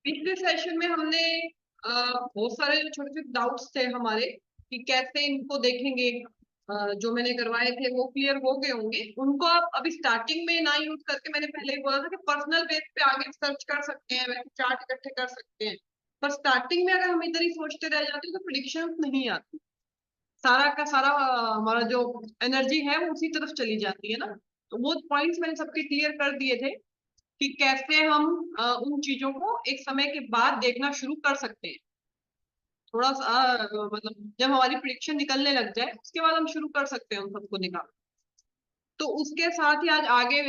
पिछले सेशन में हमने बहुत सारे जो छोटे छोटे डाउट्स थे हमारे कि कैसे इनको देखेंगे। जो मैंने करवाए थे वो क्लियर हो गए होंगे। उनको आप अभी स्टार्टिंग में ना यूज करके, मैंने पहले ही बोला था कि पर्सनल बेस पे आगे सर्च कर सकते हैं, वैसे चार्ट इकट्ठे कर सकते हैं। पर स्टार्टिंग में अगर हम इधर ही सोचते रह जाते हैं तो प्रिडिक्शन नहीं आती। सारा का सारा हमारा जो एनर्जी है वो उसी तरफ चली जाती है ना। तो वो पॉइंट्स मैंने सबके क्लियर कर दिए थे कि कैसे हम उन चीजों को एक समय के बाद देखना शुरू कर सकते हैं। थोड़ा सा मतलब जब हमारी प्रिडिक्शन निकलने लग जाए उसके बाद हम शुरू कर सकते हैं उन सबको निकाल। तो उसके साथ ही आज आगे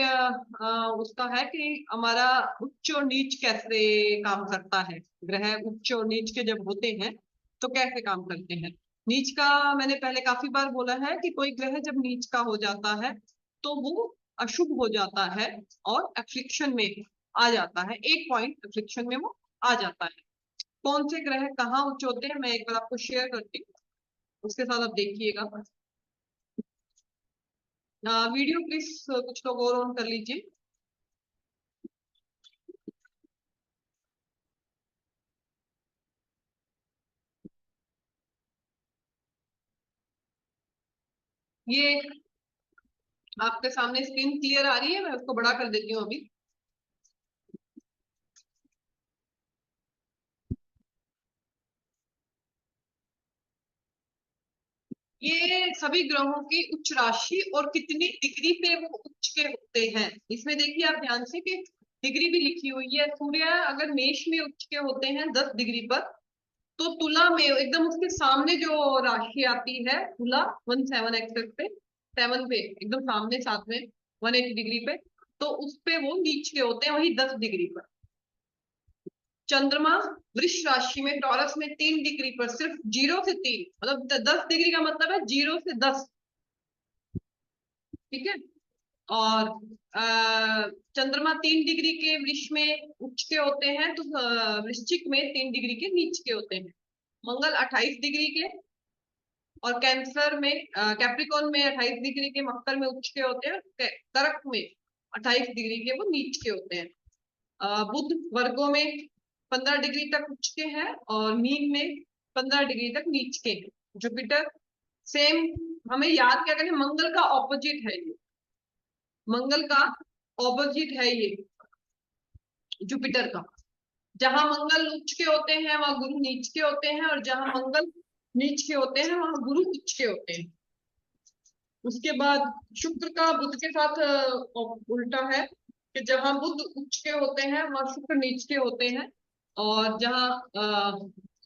उसका है कि हमारा उच्च और नीच कैसे काम करता है। ग्रह उच्च और नीच के जब होते हैं तो कैसे काम करते हैं। नीच का मैंने पहले काफी बार बोला है कि कोई ग्रह जब नीच का हो जाता है तो वो अशुभ हो जाता है और एफ्लिक्शन में आ जाता है। एक पॉइंट एफ्लिक्शन में वो आ जाता है। कौन से ग्रह कहाँ उच्च होते हैं मैं एक बार आपको शेयर करती हूँ, उसके साथ आप देखिएगा। वीडियो प्लीज कुछ लोग और ऑन कर लीजिए। ये आपके सामने स्क्रीन क्लियर आ रही है, मैं उसको बड़ा कर देती हूँ अभी। ये सभी ग्रहों की उच्च राशि और कितनी डिग्री पे वो उच्च के होते हैं। इसमें देखिए आप ध्यान से कि डिग्री भी लिखी हुई है। सूर्य अगर मेष में उच्च के होते हैं 10 डिग्री पर, तो तुला में एकदम उसके सामने जो राशि आती है तुला 17 एक्सेस पे, 7 पे एकदम सामने, साथ में 180 डिग्री पे, तो उस पे वो नीच के होते हैं वही 10 डिग्री पर। चंद्रमा वृष राशि में टॉरस में 3 डिग्री पर, सिर्फ 0 से 3, मतलब 10 डिग्री का मतलब है 0 से 10। ठीक है। और चंद्रमा 3 डिग्री के वृष में उच्च के होते हैं तो वृश्चिक में 3 डिग्री के नीच के होते हैं। मंगल 28 डिग्री के, और कैंसर में कैप्रिकॉन में 28 डिग्री के, मकर में उच्च के होते हैं, कर्क में 28 डिग्री के वो नीच के होते हैं। बुध वर्गों में 15 डिग्री तक उच्च के हैं और मीन में 15 डिग्री तक नीच के हैं। जुपिटर सेम, हमें याद क्या करें, मंगल का ऑपोजिट है ये, मंगल का ऑपोजिट है ये जुपिटर का। जहां मंगल उच्च के होते हैं वहां गुरु नीच के होते हैं, और जहां मंगल नीच के होते हैं वहां गुरु उच्च के होते हैं। उसके बाद शुक्र का बुध के साथ उल्टा है कि जहां बुध उच्च के होते हैं वहां शुक्र नीच के होते हैं, और जहां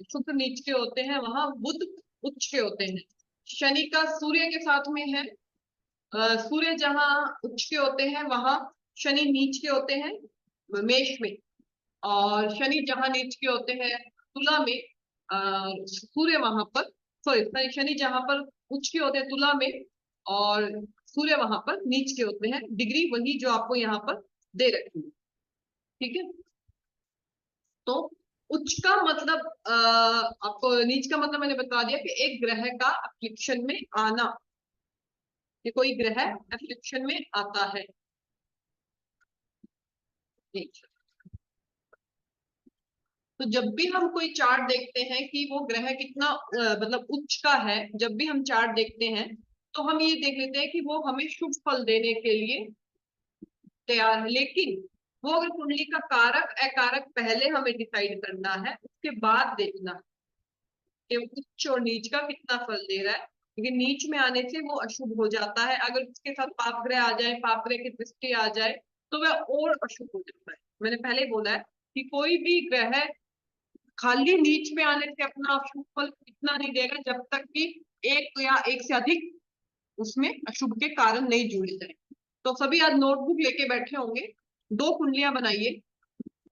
शुक्र नीच के होते हैं वहां बुध उच्च के होते हैं। शनि का सूर्य के साथ में है। सूर्य जहां उच्च के होते हैं वहां शनि नीच के होते हैं मेष में, और शनि जहां नीच के होते हैं तुला में, सूर्य वहां पर, सॉरी शनि जहां पर उच्च के होते हैं तुला में, और सूर्य वहां पर नीच के होते हैं। डिग्री वही जो आपको यहाँ पर दे रखी है। ठीक है। तो उच्च का मतलब आपको, नीच का मतलब मैंने बता दिया कि एक ग्रह का अफ्लिक्शन में आना, कि कोई ग्रह अफ्लिक्शन में आता है। ठीक। तो जब भी हम कोई चार्ट देखते हैं कि वो ग्रह कितना मतलब उच्च का है, जब भी हम चार्ट देखते हैं तो हम ये देख लेते हैं कि वो हमें शुभ फल देने के लिए तैयार है। लेकिन वो अगर कुंडली का कारक अकारक पहले हमें डिसाइड करना है, उसके बाद देखना है कि उच्च और नीच का कितना फल दे रहा है। क्योंकि नीच में आने से वो अशुभ हो जाता है। अगर उसके साथ पाप ग्रह आ जाए, पाप ग्रह की दृष्टि आ जाए, तो वह और अशुभ हो जाता है। मैंने पहले ही बोला है कि कोई भी ग्रह खाली नीच में आने से अपना अशुभ फल इतना नहीं देगा जब तक कि एक या एक से अधिक उसमें अशुभ के कारण नहीं जुड़े जाए। तो सभी आज नोटबुक लेके बैठे होंगे, 2 कुंडलियां बनाइए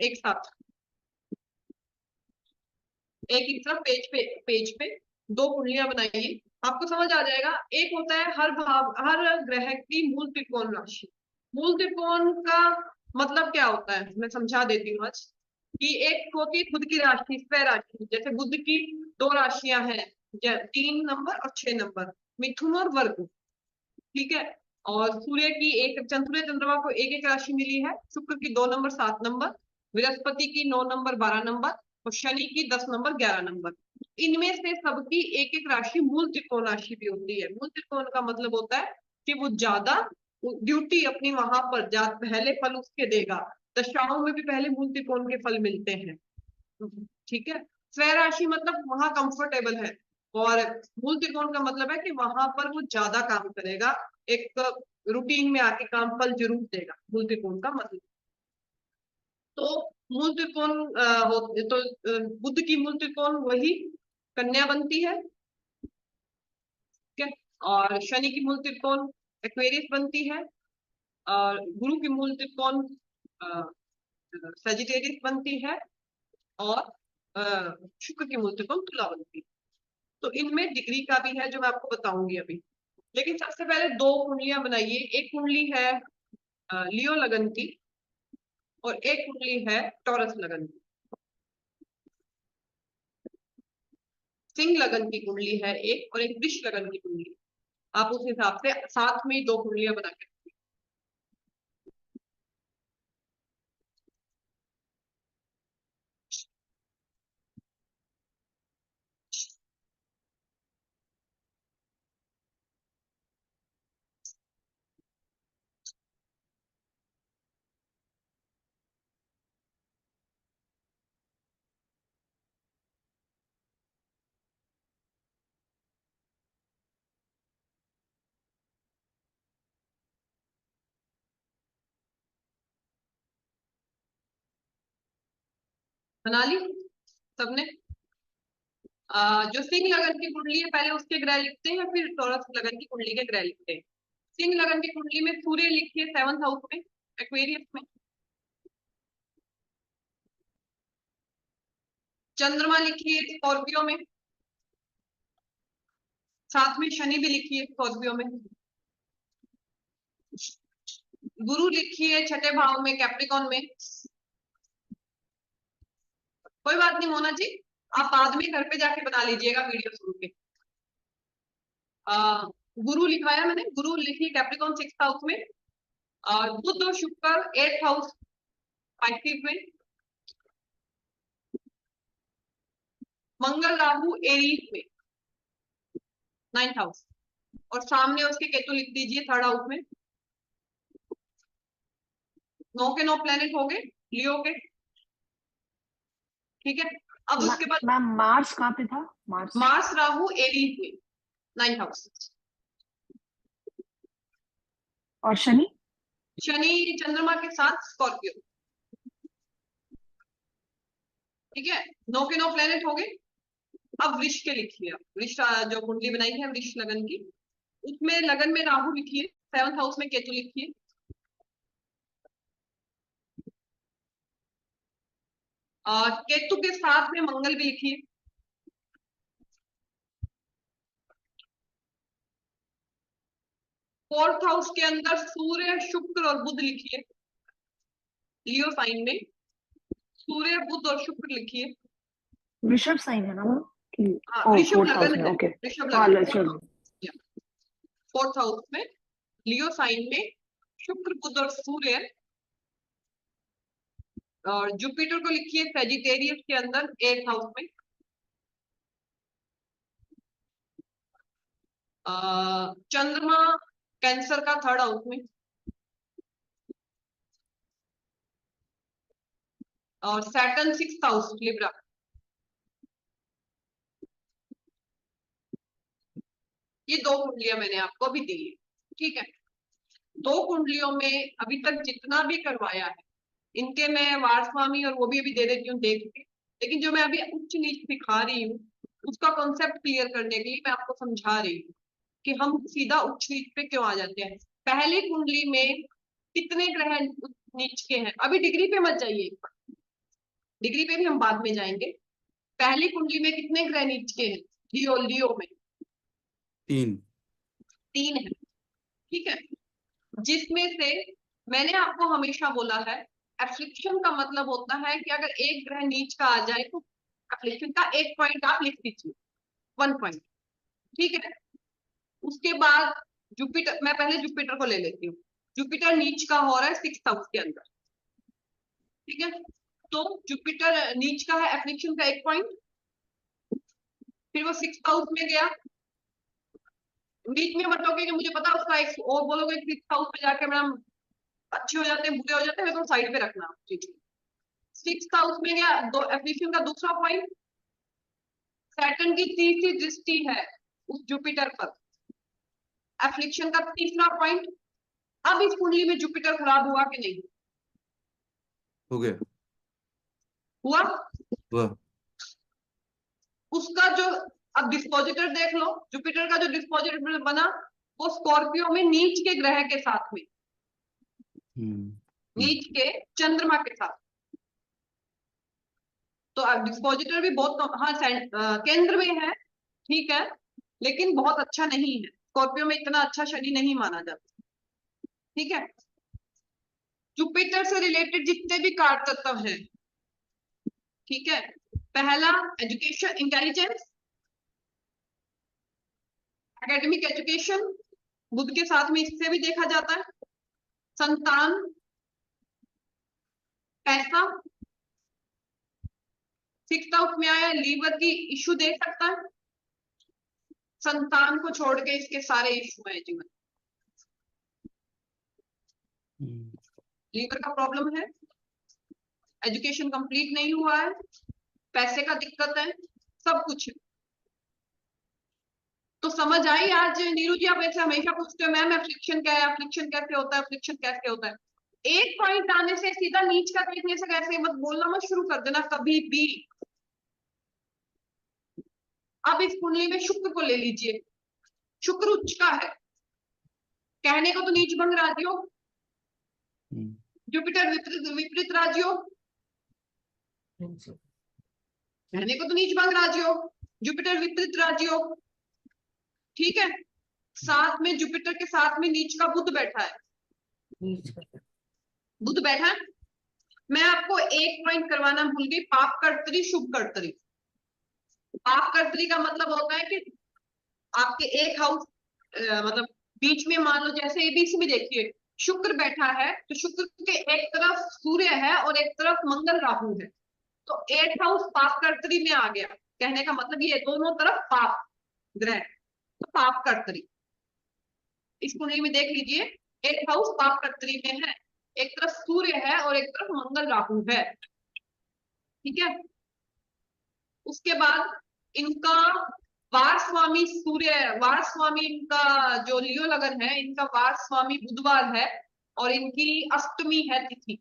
एक साथ, एक ही तरफ पेज पे 2 कुंडलियां बनाइए, आपको समझ आ जाएगा। एक होता है हर भाव, हर ग्रह की मूल त्रिकोण राशि। मूल त्रिकोण का मतलब क्या होता है मैं समझा देती हूँ आज। कि एक होती है खुद की राशि, स्वय राशि, जैसे बुध की 2 राशियां हैं, 3 नंबर और 6 नंबर, मिथुन और वर्ग। ठीक है। और सूर्य की एक, सूर्य चंद्रमा को एक एक राशि मिली है, शुक्र की 2 नंबर 7 नंबर, बृहस्पति की 9 नंबर 12 नंबर और शनि की 10 नंबर 11 नंबर। इनमें से सबकी एक एक राशि मूल त्रिकोण राशि भी होती है। मूल त्रिकोण का मतलब होता है कि वो ज्यादा ड्यूटी अपनी वहां पर पहले फल उसके देगा। दशाओं में भी पहले मूल त्रिकोण के फल मिलते हैं। ठीक है। स्वय राशि मतलब वहां कंफर्टेबल है, और मूल त्रिकोण का मतलब है कि वहां पर वो ज्यादा काम करेगा, एक रूटीन में आके काम फल जरूर देगा, मूल त्रिकोण का मतलब। तो मूल त्रिकोण बुध की मूल त्रिकोण वही कन्या बनती है। ठीक है। और शनि की मूल त्रिकोण एक्वेरियस बनती है। और गुरु की मूल त्रिकोण सजिटेरियस बनती है। और शुक्र की मूल त्रिकोण तुला बनती है। तो इनमें डिग्री का भी है जो मैं आपको बताऊंगी अभी। लेकिन सबसे पहले दो कुंडलियां बनाइए। एक कुंडली है लियो लगन की, और एक कुंडली है टॉरस लगन की। सिंह लगन की कुंडली है एक, और एक वृष लगन की कुंडली। आप उस हिसाब से साथ में ही दो कुंडलियां बना के। बना ली सबने? जो सिंह लगन की कुंडली है पहले उसके ग्रह लिखते हैं, फिर टॉरस लगन की कुंडली के ग्रह लिखते हैं। सिंह लगन की कुंडली में सूर्य लिखिए 7th हाउस में, एक्वेरियस में। चंद्रमा लिखिए स्कॉर्पियो में। साथ में शनि भी लिखिए स्कॉर्पियो में। गुरु लिखिए छठे भाव में, कैप्रिकॉन में। कोई बात नहीं मोना जी, आप बाद में घर पे जाके बना लीजिएगा वीडियो सुन के। आ, गुरु लिखवाया मैंने, गुरु लिखिए कैप्रिकॉन 6th हाउस में। और बुध और शुक्र 8th हाउस पाइसिस में। मंगल राहु एरीज में 9th हाउस। और सामने उसके केतु लिख दीजिए 3rd हाउस में। 9 के 9 प्लेनेट हो गए लियो के। ठीक है। अब उसके बाद मैम मार्स कहाँ पे था? मार्स मार्स राहु एरीज में 9th हाउस। और शनि? शनि चंद्रमा के साथ स्कॉर्पियो। ठीक है। 9 के 9 प्लेनेट हो गए। अब वृष के लिखिए। वृष जो कुंडली बनाई है वृष लगन की, उसमें लगन में राहु लिखिए, 7th हाउस में केतु लिखिए। और केतु के साथ में मंगल भी लिखिए। 4th हाउस के अंदर सूर्य शुक्र और बुध लिखिए, लियो साइन में। सूर्य बुध और शुक्र लिखिए। वृषभ साइन है ना वो? कि ऋषभ फोर्थ हाउस लगन में? है, ओके। ऋषभ हाँ, लगन। ऋषभ। 4th हाउस में लियो साइन में शुक्र बुध और सूर्य। और जुपिटर को लिखिए सेजिटेरियस के अंदर 8th हाउस में। चंद्रमा कैंसर का 3rd हाउस में। और सैटर्न 6th हाउस लिब्रा। ये दो कुंडलियां मैंने आपको अभी दी है। ठीक है। दो कुंडलियों में अभी तक जितना भी करवाया है, इनके मैं वारस्वामी और वो भी अभी दे देती हूँ देख के। लेकिन जो मैं अभी उच्च नीच सिखा रही हूँ उसका कॉन्सेप्ट क्लियर करने के लिए मैं आपको समझा रही हूँ कि हम सीधा उच्च नीच पे क्यों आ जाते हैं। पहली कुंडली में कितने ग्रह नीच के हैं? अभी डिग्री पे मत जाइए, डिग्री पे भी हम बाद में जाएंगे। पहली कुंडली में कितने ग्रह नीच के हैं? लियो, लियो में 3। 3 है। ठीक है। जिसमें से मैंने आपको हमेशा बोला है, एफ्लिक्शन का मतलब होता है कि अगर एक ग्रह नीच का आ जाए तो एफ्लिक्शन का एक पॉइंट आप लिख दीजिए, 1 पॉइंट। ठीक है। उसके बाद जुपिटर, मैं पहले जुपिटर को ले लेती हूँ। जुपिटर नीच का हो रहा है 6th हाउस के अंदर। ठीक है। तो जुपिटर नीच का है, एफ्लिक्शन का 1 पॉइंट, फिर वो 6th हाउस में गया। बीच में बताओगे कि मुझे पता उसका एक और बोलोगे 6th हाउस में जाके मैडम अच्छे हो जाते हैं बुरे हो जाते हैं, तो साइड पे रखना। 6th हाउस में गया, दो एफ्लिक्शन का दूसरा पॉइंट, सैटर्न की तीसरी दृष्टि है उस जुपिटर पर, एफ्लिक्शन का तीसरा पॉइंट। अब इस कुंडली में जुपिटर खराब हुआ कि नहीं हो गया। हुआ? वाह। उसका जो, अब डिस्पोजिटर देख लो, जुपिटर का जो डिस्पोजिटर बना वो स्कॉर्पियो में नीच के ग्रह के साथ में, नीच के चंद्रमा के साथ। तो अब डिस्पोजिटर भी बहुत हाँ केंद्र में है, ठीक है, लेकिन बहुत अच्छा नहीं है। स्कॉर्पियो में इतना अच्छा शनि नहीं माना जाता, ठीक है। जुपिटर से रिलेटेड जितने भी कारक तत्व हैं, ठीक है, पहला एजुकेशन, इंटेलिजेंस, एकेडमिक एजुकेशन, बुध के साथ में इससे भी देखा जाता है, संतान, पैसा। 6th हाउस में आया, लीवर की इश्यू दे सकता है, संतान को छोड़ के इसके सारे इश्यू है जीवन। लीवर का प्रॉब्लम है, एजुकेशन कंप्लीट नहीं हुआ है, पैसे का दिक्कत है, सब कुछ है। तो समझ आई आज नीरू जी? आप ऐसे हमेशा पूछते हो मैम एफ्लिक्शन क्या है, एफ्लिक्शन कैसे होता है, एफ्लिक्शन कैसे होता है। एक पॉइंट आने से सीधा नीच का देखने से कैसे मत बोलना, मत शुरू कर देना कभी भी। अब इस कुंडली में शुक्र को ले लीजिए, शुक्र उच्च का है, कहने को तो नीच भंग राजयोग, जुपिटर विपरीत विपरीत राजयोग, कहने को तो नीच भंग राजयोग, जुपिटर विपरीत राजयोग, ठीक है। साथ में जुपिटर के साथ में नीच का बुध बैठा है, बुध बैठा है। मैं आपको एक पॉइंट करवाना भूल गई, पाप कर्तरी शुभ कर्तरी। पाप कर्तरी का मतलब होता है कि आपके एक हाउस मतलब बीच में, मान लो जैसे एबीसी में देखिए शुक्र बैठा है, तो शुक्र के एक तरफ सूर्य है और एक तरफ मंगल राहु है, तो 8th हाउस पाप कर्तरी में आ गया। कहने का मतलब ये दोनों तरफ पाप ग्रह, तो पाप कर्तरी इस कुंडली में देख लीजिए, 8th हाउस पाप कर्तरी में है, एक तरफ सूर्य है और एक तरफ मंगल राहु है, ठीक है। उसके बाद इनका वार स्वामी सूर्य, वार स्वामी इनका जो लियो लगन है, इनका वार स्वामी बुधवार है और इनकी अष्टमी है तिथि,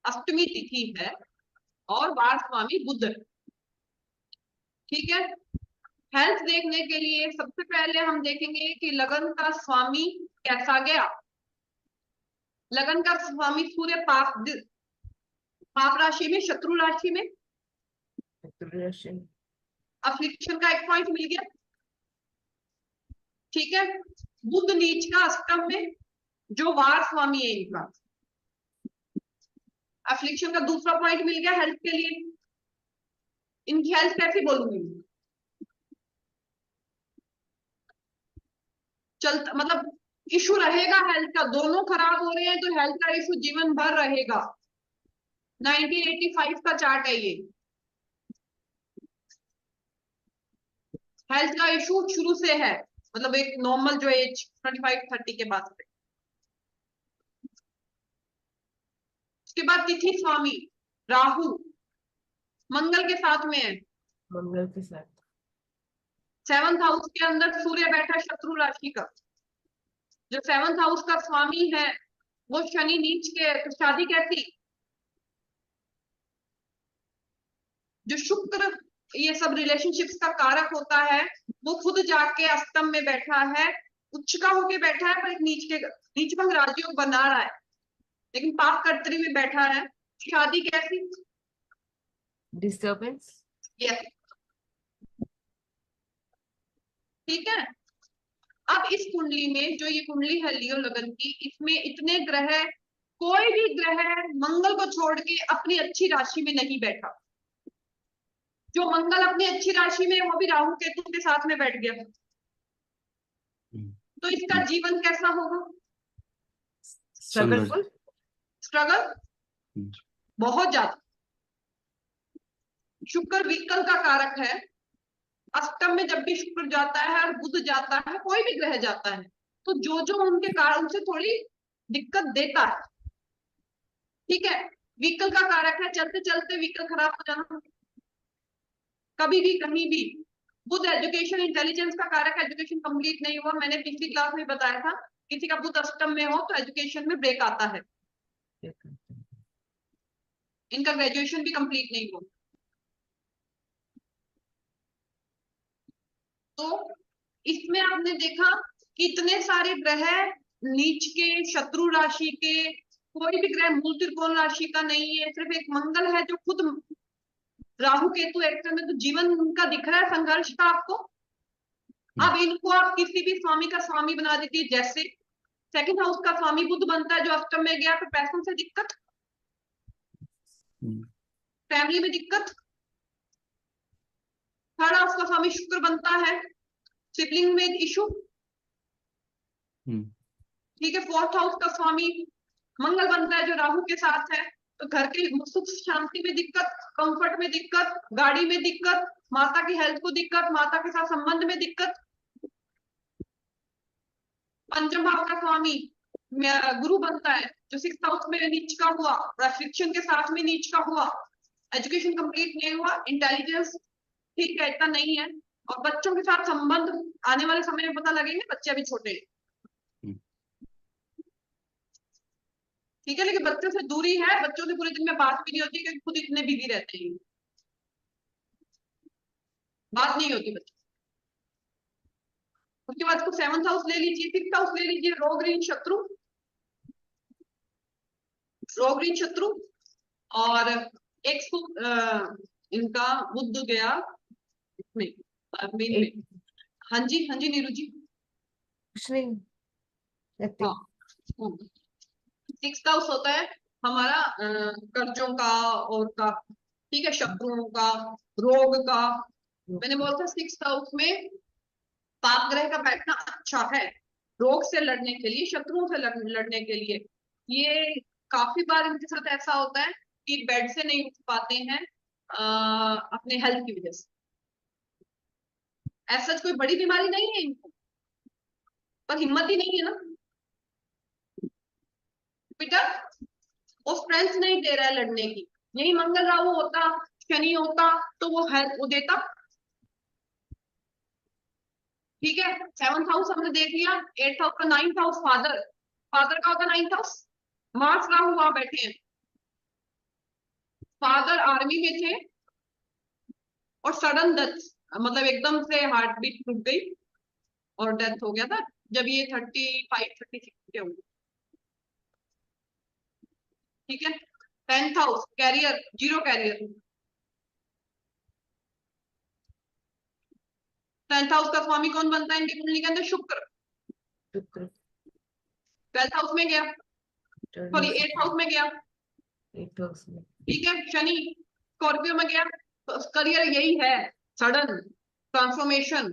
अष्टमी तिथि है और वार स्वामी बुध है, ठीक है। हेल्थ देखने के लिए सबसे पहले हम देखेंगे कि लगन का स्वामी कैसा गया। लगन का स्वामी सूर्य पाप पाप राशि में, शत्रु राशि में, अफ्लिक्शन का 1 पॉइंट मिल गया, ठीक है। बुध नीच का अष्टम में, जो वार स्वामी है इनका, अफ्लिक्शन का दूसरा पॉइंट मिल गया हेल्थ के लिए। इनकी हेल्थ कैसी बोलूंगी, चलता मतलब इशू रहेगा हेल्थ का, दोनों खराब हो रहे हैं तो हेल्थ का इशू जीवन भर रहेगा। 1985 का चार्ट है ये, हेल्थ का इशू शुरू से है, मतलब एक नॉर्मल जो एज 25-30 के बाद से। उसके बाद तिथि स्वामी राहु मंगल के साथ में है, मंगल के साथ 7th हाउस के अंदर सूर्य बैठा शत्रु राशि का, जो 7th हाउस का स्वामी है वो शनि नीच के, तो शादी कैसी, जो शुक्र ये सब रिलेशनशिप्स का कारक होता है वो खुद जाके अष्टम में बैठा है, उच्च का होके बैठा है, पर एक नीच के, नीच भंग राजयोग बना रहा है, लेकिन पाप कर्तरी में बैठा है। शादी कैसी, डिस्टर्बेंस, यस, ठीक है। अब इस कुंडली में जो ये कुंडली है लियो लगन की, इसमें इतने ग्रह, कोई भी ग्रह मंगल को छोड़ के अपनी अच्छी राशि में नहीं बैठा। जो मंगल अपनी अच्छी राशि में, वो भी राहु केतु के साथ में बैठ गया, तो इसका जीवन कैसा होगा, स्ट्रगलफुल, स्ट्रगल, बहुत ज्यादा। शुक्र विकल का कारक है। अष्टम में जब भी शुक्र जाता है और बुध जाता है, कोई भी ग्रह जाता है, तो जो जो उनके कारण से थोड़ी दिक्कत देता है। ठीक है, व्हीकल का कारक है, चलते चलते व्हीकल खराब हो जाना, कभी भी कहीं भी। बुध एजुकेशन इंटेलिजेंस का कारक है, एजुकेशन कंप्लीट नहीं हुआ, मैंने पिछली क्लास में बताया था, किसी का बुध अष्टम में हो तो एजुकेशन में ब्रेक आता है, इनका ग्रेजुएशन भी कंप्लीट नहीं हुआ। तो इसमें आपने देखा कितने सारे ग्रह नीच के, शत्रु राशि के, कोई भी ग्रह मूल त्रिकोण राशि का नहीं है, सिर्फ एक मंगल है जो खुद राहु केतु एक्टर में, तो जीवन का दिख रहा है संघर्ष का आपको। अब इनको आप किसी भी स्वामी का स्वामी बना देती, जैसे सेकंड हाउस का स्वामी बुध बनता है जो अष्टम में गया, तो पैसों से दिक्कत, फैमिली में दिक्कत। थर्ड हाउस का स्वामी शुक्र बनता है, सिबलिंग में इशू। ठीक है, फोर्थ हाउस का स्वामी मंगल बनता है जो राहु के साथ है, तो घर के सुख शांति में दिक्कत, कंफर्ट में दिक्कत, गाड़ी में दिक्कत, माता की हेल्थ को दिक्कत, माता के साथ संबंध में दिक्कत। पंचम भाव का स्वामी गुरु बनता है जो सिक्स हाउस में नीच का हुआ, रेस्ट्रिक्शन के साथ में नीच का हुआ, एजुकेशन कंप्लीट नहीं हुआ, इंटेलिजेंस ठीक है इतना नहीं है, और बच्चों के साथ संबंध आने वाले समय में पता लगेंगे, बच्चे अभी छोटे हैं। ठीक है, लेकिन बच्चों से दूरी है, बच्चों से पूरे दिन में बात भी नहीं होती क्योंकि खुद इतने बिजी रहते हैं, बात नहीं होती बच्चों। उसके बाद को सेवंथ हाउस ले लीजिए, फिफ्थ हाउस ले लीजिए, रोग ऋण शत्रु, रोग ऋण शत्रु। और एक इनका बुध गया इसमें मीन में। हाँ जी, हाँ जी नीरू जी। हाँ, सिक्स्थ हाउस होता है हमारा कर्जों का और का, ठीक है, शत्रुओं का, रोग का। मैंने बोला था सिक्स्थ हाउस में पाप ग्रह का बैठना अच्छा है रोग से लड़ने के लिए, शत्रुओं से लड़ने के लिए। ये काफी बार इनके साथ ऐसा होता है कि बेड से नहीं उठ पाते हैं अपने हेल्थ की वजह से। ऐसा कोई बड़ी बीमारी नहीं है इनको, पर हिम्मत ही नहीं है ना बेटा, वो स्ट्रेंथ नहीं दे रहा है लड़ने की। यही मंगल राहु होता, शनि होता, तो वो हेल्थ वो देता। ठीक है, सेवंथ हाउस हमने देख लिया, एट्थ हाउस का, नाइन्थ हाउस फादर, फादर का होता नाइन्थ हाउस, मार्स राहु वहां बैठे हैं, फादर आर्मी में थे और सडन डेथ, मतलब एकदम से हार्ट बीट रुक गई और डेथ हो गया था जब ये 35-36 के होंगे। ठीक है, tenth house career, zero career, tenth house का स्वामी कौन बनता है इनकी कुंडली के अंदर? शुक्र। ट्वेल्थ हाउस में गया, सॉरी एट्थ हाउस में गया। ठीक है, शनि स्कॉर्पियो में गया, तो करियर यही है, sudden transformation,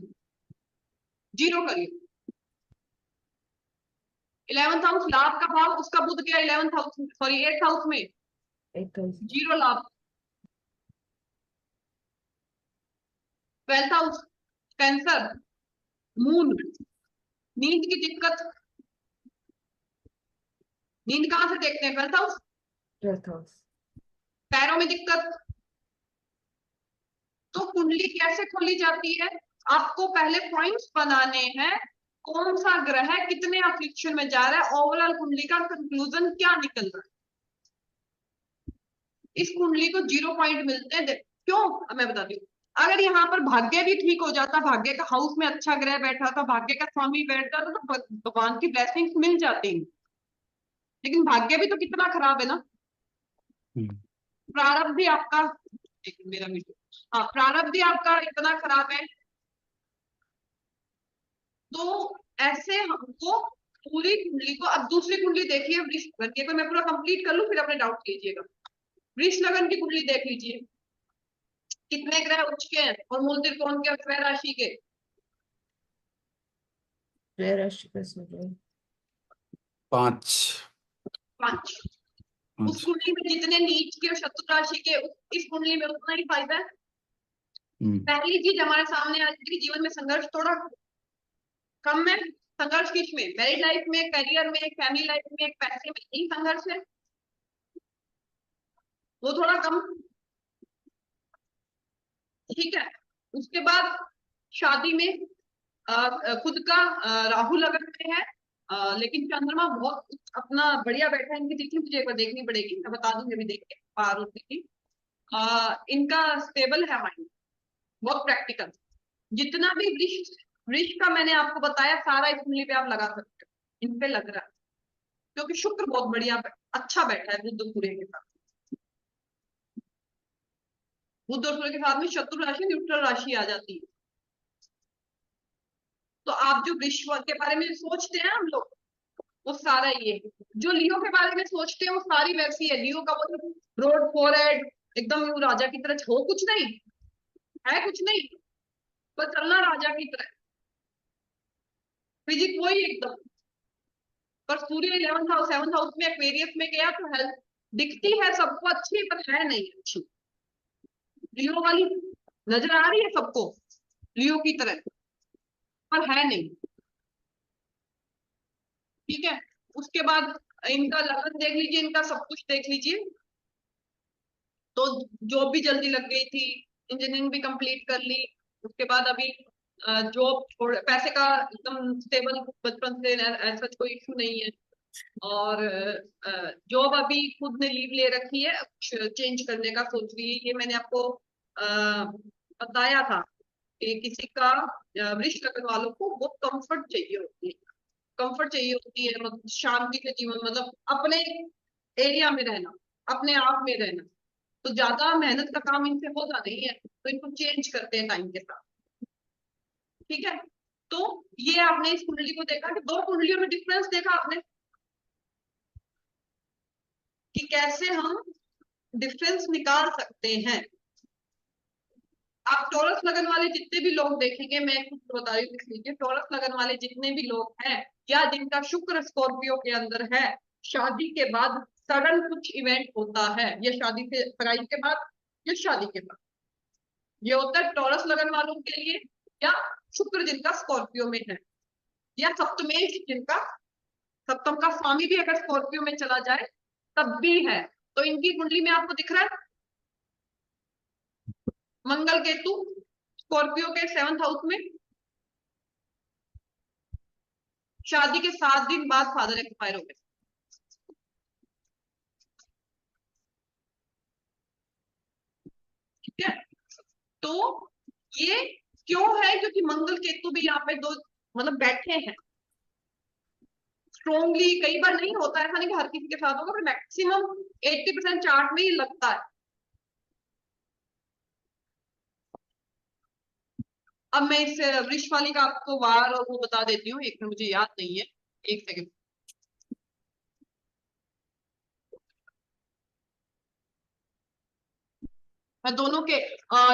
zero career. 11th house लाभ का भाव, उसका बुध गया 11th house, sorry 8th house में, जीरो लाभ। 12th हाउस कैंसर, मून, नींद की दिक्कत, नींद कहां से देखते हैं? 12th house. पैरों में दिक्कत। तो कुंडली कैसे खोली जाती है? आपको पहले पॉइंट्स बनाने हैं, कौन सा ग्रह कितने अफ्लिक्शन में जा रहा है, ओवरऑल कुंडली का कंक्लूजन क्या निकल रहा है। इस कुंडली को 0 पॉइंट मिलते हैं। क्यों, मैं बताती हूँ। अगर यहाँ पर भाग्य भी ठीक हो जाता, भाग्य का हाउस में अच्छा ग्रह बैठा था, भाग्य का स्वामी बैठ जाता, तो भगवान की ब्लेसिंग्स मिल जाती, लेकिन भाग्य भी तो कितना खराब है ना। प्रारब्ध भी आपका, मेरा हाँ, प्रारब्ध भी आपका इतना खराब है, तो ऐसे हमको पूरी कुंडली को, अब दूसरी कुंडली देखिए वृष लगन की, मैं पूरा कंप्लीट कर लूं फिर अपने डाउट कीजिएगा। वृष लगन की कुंडली देख लीजिए, कितने ग्रह उच्च के हैं और मूल त्रिकोण के, स्वय राशि के? 5। 5। उस अच्छा। कुंडली में जितने नीच के और शत्रु राशि के इस कुंडली में उतना ही फायदा है। पहली चीज हमारे सामने आज की जीवन में संघर्ष थोड़ा कम है। संघर्ष किस में? मैरिड लाइफ में, करियर में, फैमिली लाइफ में, पैसे में, यही संघर्ष है, वो थोड़ा कम। ठीक है। उसके बाद शादी में खुद का राहु लगन में है, लेकिन चंद्रमा बहुत अपना बढ़िया बैठा है। इनकी तिथि मुझे एक बार देखनी पड़ेगी, मैं बता दूंगी अभी देख के। पार्वती इनका स्टेबल है माइंड, बहुत प्रैक्टिकल। जितना भी वृक्ष वृक्ष का मैंने आपको बताया सारा इस कुंडली पे आप लगा सकते हो, इन पे लग रहा है, क्योंकि शुक्र बहुत बढ़िया अच्छा बैठा है बुध सूर्य के साथ। बुध और सूर्य के साथ में शत्रु राशि न्यूट्रल राशि आ जाती है। तो आप जो वृक्ष के बारे में सोचते हैं हम लोग, वो सारा ये। जो लियो के बारे में सोचते हैं वो सारी वैसी है। लियो का वो रोड फॉरहेड एकदम यूं राजा की तरह, हो कुछ नहीं है, कुछ नहीं, बस चलना राजा की तरह, फिजिक वही एकदम। पर सूर्य 11th हाउस 7th हाउस में एक्वेरियस में गया तो हेल्थ दिखती है सबको अच्छी, पर है नहीं अच्छी। लियो वाली नजर आ रही है सबको लियो की तरह, पर है नहीं। ठीक है। उसके बाद इनका लगन देख लीजिए, इनका सब कुछ देख लीजिए। तो जॉब भी जल्दी लग गई थी, इंजीनियरिंग भी कंप्लीट कर ली, उसके बाद अभी जॉब पैसे का एकदम स्टेबल, बचपन से ऐसा कोई इशू नहीं है। और जॉब अभी खुद ने लीव ले रखी है, चेंज करने का सोच रही है। ये मैंने आपको बताया था कि किसी का वृक्ष लगन वालों को बहुत कंफर्ट चाहिए होती है, कंफर्ट चाहिए होती है, मतलब शांति से जीवन, मतलब अपने एरिया में रहना, अपने आप में रहना। तो ज्यादा मेहनत का काम इनसे होता नहीं है, तो इनको चेंज करते हैं टाइम के साथ। ठीक है। तो ये आपने इस कुंडली को देखा कि दो कुंडलियों में डिफरेंस देखा आपने कि कैसे हम डिफरेंस निकाल सकते हैं। आप टॉरस लगन वाले जितने भी लोग देखेंगे, मैं कुछ बता रही हूँ, लीजिए टॉरस लगन वाले जितने भी लोग हैं या जिनका शुक्र स्कॉर्पियो के अंदर है, शादी के बाद सडन कुछ इवेंट होता है, या शादी से सगाई के बाद या शादी के बाद, ये होता है टॉरस लगन वालों के लिए। या शुक्र जिनका स्कॉर्पियो में है, या सप्तमेश जिनका, सप्तम का स्वामी भी अगर स्कॉर्पियो में चला जाए तब भी है। तो इनकी कुंडली में आपको दिख रहा है मंगल केतु स्कॉर्पियो के 7th हाउस में, शादी के 7 दिन बाद फादर एक्सपायर हो गए। ठीक है। तो ये क्यों है? क्योंकि मंगल केतु भी यहाँ पे दो मतलब बैठे हैं स्ट्रोंगली। कई बार नहीं होता, ऐसा नहीं कि हर किसी के साथ होगा, पर मैक्सिमम 80% चार्ट में ही लगता है। अब मैं इस वृक्ष वाली का आपको वार और वो बता देती हूँ, एक में मुझे याद नहीं है, एक सेकंड। मैं दोनों के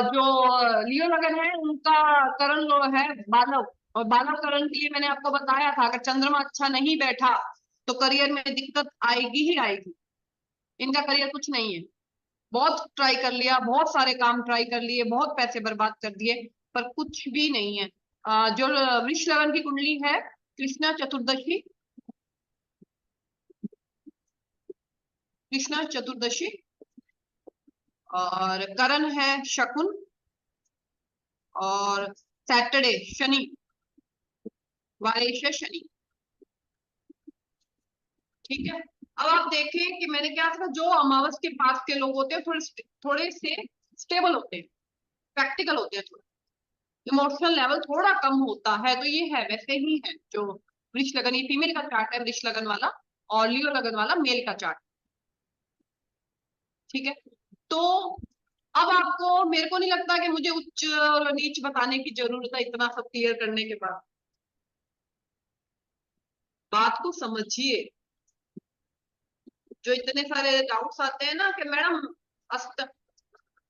जो लियो लगन है उनका करण लो है बालव, और बालव करण के लिए मैंने आपको बताया था अगर चंद्रमा अच्छा नहीं बैठा तो करियर में दिक्कत आएगी ही आएगी। इनका करियर कुछ नहीं है, बहुत ट्राई कर लिया, बहुत सारे काम ट्राई कर लिए, बहुत पैसे बर्बाद कर दिए, पर कुछ भी नहीं है। जो वृक्ष लगन की कुंडली है, कृष्णा चतुर्दशी, कृष्णा चतुर्दशी, और करण है शकुन, और सैटरडे शनि, वारेश शनि। ठीक है। अब आप देखें कि मैंने क्या कहा, जो अमावस के पास के लोग होते हैं थोड़े से स्टेबल होते हैं, प्रैक्टिकल होते हैं, थोड़ा इमोशनल लेवल थोड़ा कम होता है। तो ये है वैसे ही है जो वृक्ष लगन, ये फीमेल का चार्ट है वृक्ष लगन वाला, और लियो लगन वाला मेल का चार्ट। ठीक है। तो अब आपको, मेरे को नहीं लगता कि मुझे उच्च और नीच बताने की जरूरत है इतना सब क्लियर करने के बाद। बात को समझिए। जो इतने सारे डाउट्स आते हैं ना कि मैडम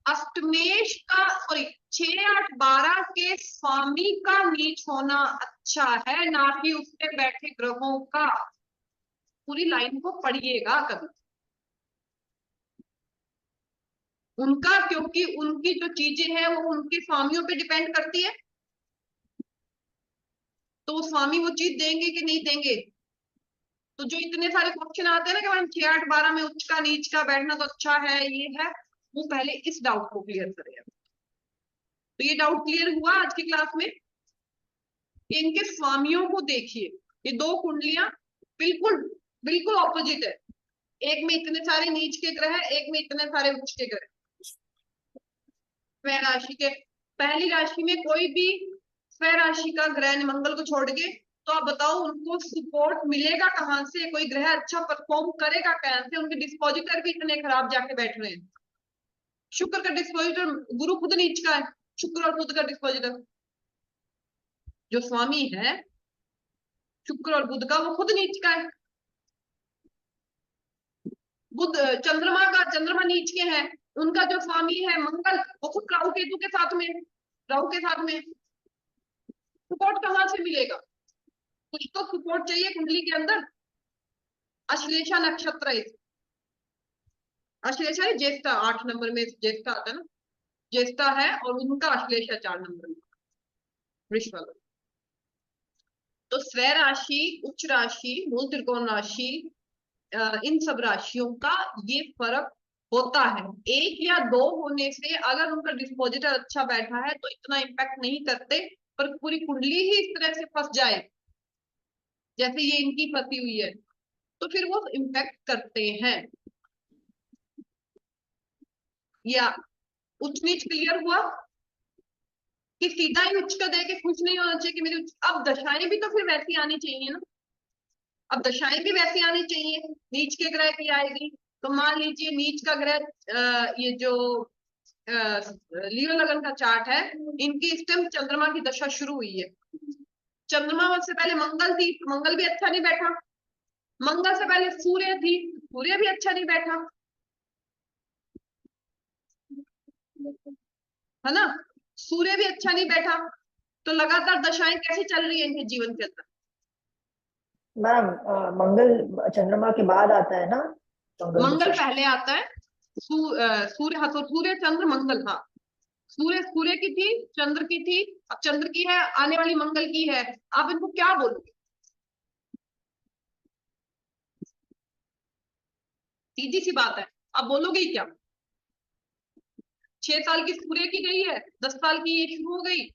अष्टमेश का सॉरी 6, 8, 12 के स्वामी का नीच होना अच्छा है, ना कि उसमें बैठे ग्रहों का। पूरी लाइन को पढ़िएगा कभी। उनका, क्योंकि उनकी जो चीजें हैं वो उनके स्वामियों पे डिपेंड करती है, तो वो स्वामी वो चीज देंगे कि नहीं देंगे। तो जो इतने सारे क्वेश्चन आते हैं ना कि मैम 6 8 12 में उच्च का नीच का बैठना तो अच्छा है, ये है वो, पहले इस डाउट को क्लियर करें। तो ये डाउट क्लियर हुआ आज की क्लास में। इनके स्वामियों को देखिए, ये दो कुंडलियां बिल्कुल बिल्कुल ऑपोजिट है। एक में इतने सारे नीच के ग्रह है, एक में इतने सारे उच्च के ग्रह। स्वयं राशि के पहली राशि में कोई भी स्वयं राशि का ग्रह ने मंगल को छोड़ के, तो आप बताओ उनको सपोर्ट मिलेगा कहाँ से, कोई ग्रह अच्छा परफॉर्म करेगा कहाँ से। उनके डिस्पोजिटर भी इतने खराब जाके बैठ रहे हैं। शुक्र का डिस्पोजिटर, गुरु खुद नीच का है, शुक्र और बुध का डिस्पोजिटर जो स्वामी है शुक्र और बुध का, वो खुद नीच का है। बुध चंद्रमा नीच के हैं, उनका जो स्वामी है मंगल, वो खुद राहु केतु के साथ में, राहु के साथ में। सपोर्ट कहाँ से मिलेगा, कुछ तो सपोर्ट चाहिए कुंडली के अंदर। अश्लेषा नक्षत्र है, अश्लेषा है ज्येष्ठा 8 नंबर में, ज्येष्ठा आता है ना, ज्येष्ठा है और उनका अश्लेषा 4 नंबर में, वृष वाला। तो स्वय राशि, उच्च राशि, मूल त्रिकोण राशि, इन सब राशियों का ये फर्क होता है। एक या दो होने से अगर उनका डिस्पोजिटर अच्छा बैठा है तो इतना इम्पैक्ट नहीं करते, पर पूरी कुंडली ही इस तरह से फंस जाए जैसे ये इनकी फंसी हुई है, तो फिर वो इम्पैक्ट करते हैं। या उच्च नीच क्लियर हुआ कि सीधा ही उच्च का दे के खुश नहीं होना चाहिए कि मेरी अब दशाएं भी तो फिर वैसी आनी चाहिए ना, अब दशाएं भी वैसी आनी चाहिए। नीच के ग्रह की आएगी तो मान लीजिए नीच का ग्रह ये जो लियो लगन का चार्ट है, इनकी इस टाइम चंद्रमा की दशा शुरू हुई है। चंद्रमा से पहले मंगल थी, मंगल भी अच्छा नहीं बैठा। मंगल से पहले सूर्य थी, सूर्य भी अच्छा नहीं बैठा, है ना, सूर्य भी अच्छा नहीं बैठा। तो लगातार दशाएं कैसे चल रही है इनके जीवन के अंदर। मैम मंगल चंद्रमा के बाद आता है ना, मंगल मंगल दशा। पहले आता है, सूर्य, हाँ, तो सूर्य चंद्र मंगल, हाँ, सूर्य की थी, चंद्र की थी, अब चंद्र की है, आने वाली मंगल की है। आप इनको क्या बोलोगे, सीधी सी बात है, आप बोलोगे ही क्या। 6 साल की सूर्य की गई है, 10 साल की ये शुरू हो गई।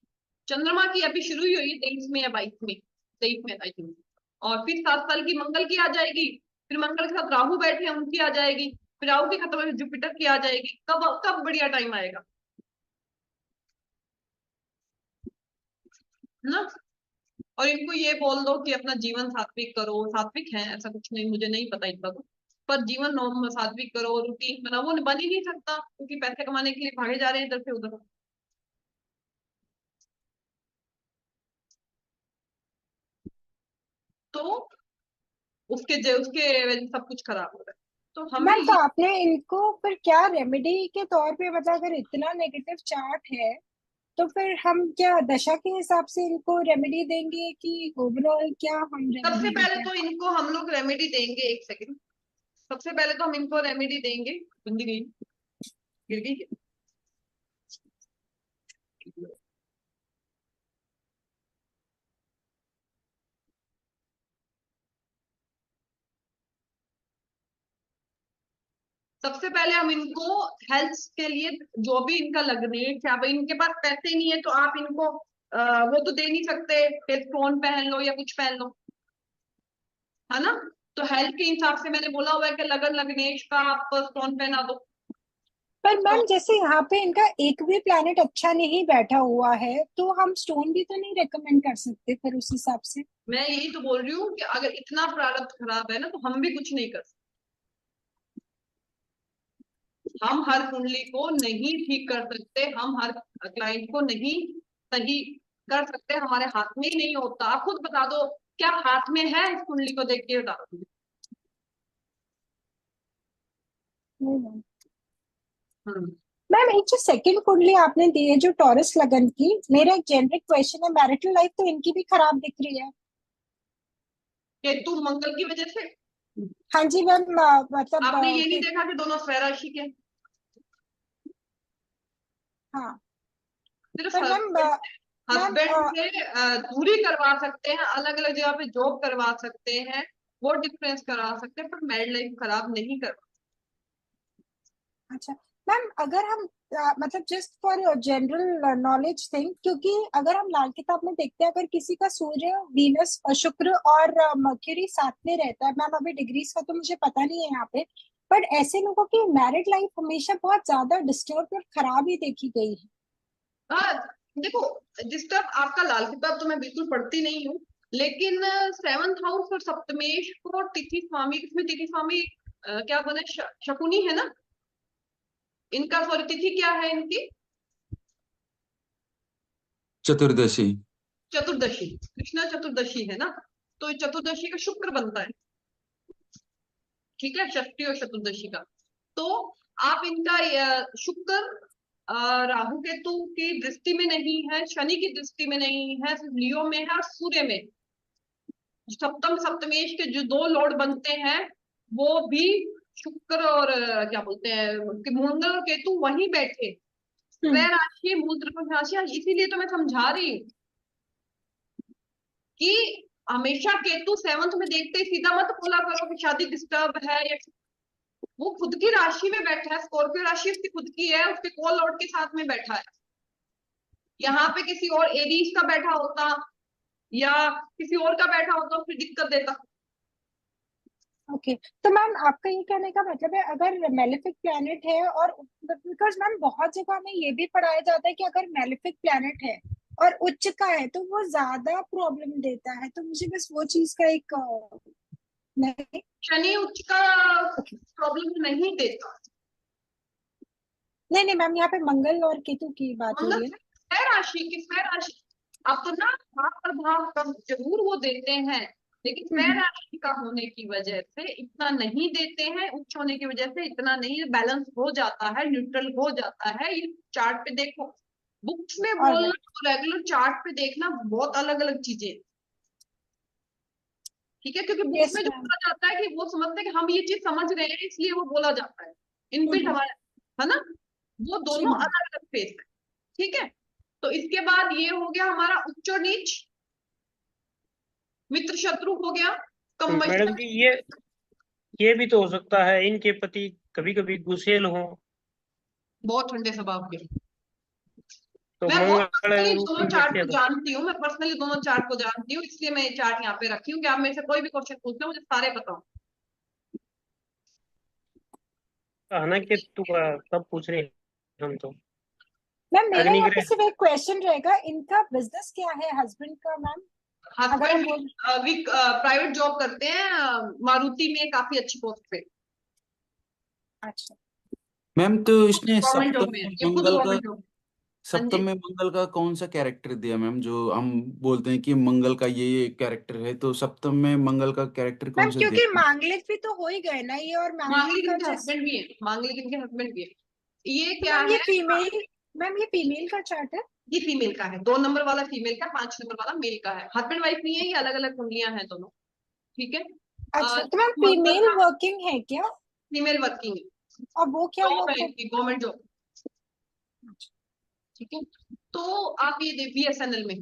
चंद्रमा की अभी शुरू ही हुई, 23 में या 22 में, 23 में आई थिंक। और फिर 7 साल की मंगल की आ जाएगी, फिर मंगल के साथ राहु बैठे हैं उनकी आ जाएगी, फिर राहु की खत्म है जुपिटर की आ जाएगी। कब कब बढ़िया टाइम आएगा, है ना। और इनको ये बोल दो कि अपना जीवन सात्विक करो, सात्विक है ऐसा कुछ नहीं, मुझे नहीं पता इतना तो, पर जीवन सात्विक करो, रूटीन बनाओ, वो बन ही नहीं सकता क्योंकि पैसे कमाने के लिए भागे जा रहे हैं इधर से उधर। तो उसके वजह से सब कुछ खराब हो रहा है। तो हमें मैम, तो आपने इनको फिर क्या रेमेडी के तौर पे बता, अगर इतना नेगेटिव चार्ट है तो फिर हम क्या दशा के हिसाब से इनको रेमेडी देंगे कि ओवरऑल क्या हम सबसे रेमेडी पहले देते तो हैं? इनको हम लोग रेमेडी देंगे, एक सेकंड, सबसे पहले तो हम इनको रेमेडी देंगे, बंदी गई, गिर गई क्या? सबसे पहले हम इनको हेल्थ के लिए जो भी इनका लगने, क्या भाई इनके पास पैसे नहीं है तो आप इनको वो तो दे नहीं सकते, स्टोन पहन लो या कुछ पहन लो, है ना। तो हेल्थ के हिसाब से मैंने बोला हुआ है कि लगन लग्नेश का आप स्टोन पहना दो। पर तो मैम जैसे यहाँ पे इनका एक भी प्लैनेट अच्छा नहीं बैठा हुआ है, तो हम स्टोन भी तो नहीं रेकमेंड कर सकते फिर उस हिसाब से? मैं यही तो बोल रही हूँ कि अगर इतना प्रारब्ध खराब है ना तो हम भी कुछ नहीं कर सकते। हम हर कुंडली को नहीं ठीक कर सकते, हम हर क्लाइंट को नहीं सही कर सकते, हमारे हाथ में ही नहीं होता। आप खुद बता दो क्या हाथ में है, इस कुंडली को देख के बता दो। नहीं हम्म, मैम, एक जो सेकंड कुंडली आपने दी है जो टॉरस लगन की, मेरा एक जेनरिक क्वेश्चन है, मैरिटल लाइफ तो इनकी भी खराब दिख रही है। केतु मंगल की वजह से। हाँ जी मैम, मतलब आपने ये नहीं देखा कि दोनों स्वराशि के, हाँ सिर्फ पर मैम हस्बैंड से दूरी करवा सकते हैं, अलग अलग जगह पे जॉब करवा सकते हैं, वो डिफरेंस करवा सकते हैं, पर मैरिड लाइफ खराब नहीं करवा। अच्छा मैम, अगर हम मतलब just for general knowledge thing, क्योंकि अगर हम लाल किताब में देखते हैं, अगर किसी का सूर्य, वीनस, शुक्र और मर्क्यूरी साथ में रहता है, मैम अभी डिग्रीज का तो मुझे पता नहीं है यहाँ पे, बट ऐसे लोगों की मैरिड लाइफ हमेशा बहुत ज्यादा डिस्टर्ब और खराब ही देखी गई है। हाँ देखो, डिस्टर्ब आपका लाल किताब तो मैं बिल्कुल पढ़ती नहीं हूँ, लेकिन सेवंथ हाउस और सप्तमेश को तिथि स्वामी, इसमें तिथि स्वामी क्या बोले, शकुनी है ना इनका, सॉरी तिथि क्या है इनकी, चतुर्दशी। चतुर्दशी, कृष्णा चतुर्दशी है ना, तो चतुर्दशी का शुक्र बनता है, ठीक है, षष्ठी और चतुर्दशी का। तो आप इनका शुक्र राहु केतु की दृष्टि में नहीं है, शनि की दृष्टि में नहीं है, सिर्फ लियो में है और सूर्य में। सप्तम सप्तमेश के जो दो लॉर्ड बनते हैं वो भी शुक्र और क्या बोलते हैं कि मंगल और केतु वहीं बैठे, वह राशि मूल त्रिकोण राशि। इसीलिए तो मैं समझा रही हूँ कि हमेशा केतु सेवंथ में देखते ही सीधा मत बोला करो कि शादी डिस्टर्ब है, या वो खुद की राशि में बैठा है, स्कॉर्पियो राशि उसकी खुद की है, उसके को लॉर्ड के साथ में बैठा है। यहाँ पे किसी और एरीज का बैठा होता या किसी और का बैठा होता तो फिर दिक्कत देता। ओके तो मैम आपका ये कहने का मतलब है, अगर मेलेफिक प्लैनेट है, और बिकॉज मैम बहुत जगह में ये भी पढ़ाया जाता है कि अगर मेलेफिक प्लैनेट है और उच्च का है तो वो ज्यादा प्रॉब्लम देता है, तो मुझे बस वो चीज का एक नहीं। शनि उच्च का प्रॉब्लम नहीं देता। नहीं मैम, यहाँ पे मंगल और केतु की बात हो रही मंगल है ना। है राशि की, स्वयं राशि अपना भाव प्रभाव कम जरूर वो देते हैं, लेकिन स्वयं राशि का होने की वजह से इतना नहीं देते हैं, उच्च होने की वजह से इतना नहीं, बैलेंस हो जाता है, न्यूट्रल हो जाता है। ये चार्ट पे देखो, बुक्स में बोलना ऑलराइट, और रेगुलर चार्ट पे देखना बहुत अलग अलग चीजें, ठीक है, क्योंकि बुक्स यस में जो मैम। बोला जाता है कि वो समझते हैं कि हम ये चीज समझ रहे हैं इसलिए वो बोला जाता है, इनबिल्ट हमारा, है ना, वो जी दोनों मैम। अलग अलग फेस है, ठीक है। तो इसके बाद ये हो गया हमारा उच्च और नीच, मित्र शत्रु हो गया, मैडम कम्बशन। जी, ये भी तो हो सकता है इनके पति कभी कभी गुस्सेल हो, बहुत ठंडे स्वभाव के, तो मैं बहुत मंगल पर्सनली दोनों उनकी चार्ट दृष्टि है को तो। जानती हूँ, मैं पर्सनली दोनों चार्ट को जानती हूँ, इसलिए मैं ये चार्ट यहाँ पे रखी हूँ कि आप मेरे से कोई भी क्वेश्चन पूछ लो मुझे सारे पता हो। हालांकि तू सब पूछ रहे हैं हम तो। मैम मेरा यहाँ पे अग्निग्रह। सिर्फ एक क्वेश्चन रहेगा, इनका बिजनेस क्या है हस्बैंड का मैम, अगर हम हस्बैंड बोल। भी प्राइवेट जॉब करते हैं, मारुति में काफी अच्छी पोस्ट पे, अच्छा मैम तो इसने गवर्नमेंट जॉब सप्तम में है, में ये खुद मंगल का गवर्नमेंट जॉब। हाँ सप्तम जी, में मंगल का कौन सा कैरेक्टर दिया मैम, जो हम बोलते हैं कि मंगल का ये कैरेक्टर है, तो सप्तम में मंगल का कैरेक्टर कौन मैम, सा क्योंकि दिया? मांगलिक भी तो हो ही गए ना ये, और मांगलिक मांगलिक का इनके जैसे। हस्बैंड भी है, मांगलिक इनके हस्बैंड भी है। ये तो क्या मैम ये है, फीमेल, मैम ये फीमेल का चार्ट है। ये फीमेल का है, 2 नंबर वाला फीमेल का, 5 नंबर वाला मेल का है, हस्बैंड वाइफ नहीं है, ये अलग अलग कुंडलियां हैं दोनों, ठीक है। अच्छा तो मैम मंगल फीमेल का वर्किंग है क्या, फीमेल वर्किंग है, और वो क्या जॉब वर्क है कर। इनकी, गवर्नमेंट जॉब, ठीक है। तो आप ये BSNL में,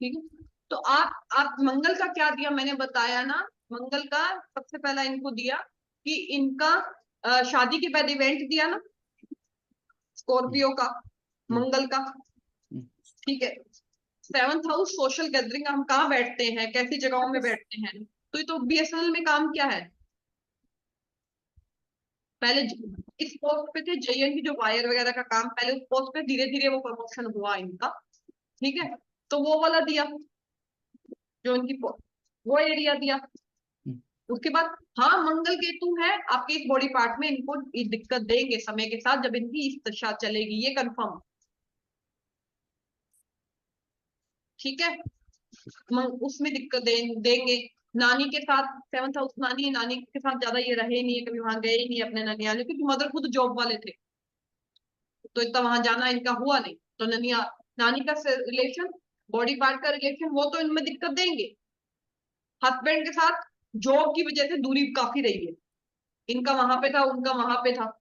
ठीक है। तो आप मंगल का क्या दिया मैंने बताया ना, मंगल का सबसे पहला इनको दिया कि इनका शादी के बाद इवेंट दिया ना, स्कॉर्पियो का, हम्म, मंगल का, हम्म, ठीक है। सेवंथ हाउस सोशल गैदरिंग, हम कहाँ बैठते हैं, कैसी जगहों में बैठते हैं, तो ये तो BSNL में काम क्या है, पहले इस पोस्ट पे थे JN की जो वायर वगैरह का काम, पहले उस पोस्ट पे, धीरे धीरे वो प्रमोशन हुआ इनका, ठीक है। तो वो वाला दिया जो इनकी वो एरिया दिया। हम्म, उसके बाद हाँ मंगल केतु है आपके इस बॉडी पार्ट में, इनको ये दिक्कत देंगे समय के साथ जब इनकी इस दशा चलेगी, ये कंफर्म, ठीक है। उसमें दिक्कत देंगे। नानी के साथ, सेवंथ हाउस नानी, नानी के साथ ज्यादा ये रहे नहीं है, कभी वहां गए ही नहीं अपने ननियाल, क्योंकि मदर खुद जॉब वाले थे, तो इतना वहां जाना इनका हुआ नहीं, तो ननिया नानी का रिलेशन, बॉडी पार्ट का रिलेशन, वो तो इनमें दिक्कत देंगे। हस्बैंड के साथ जॉब की वजह से दूरी काफी रही है, इनका वहां पे था, उनका वहां पे था,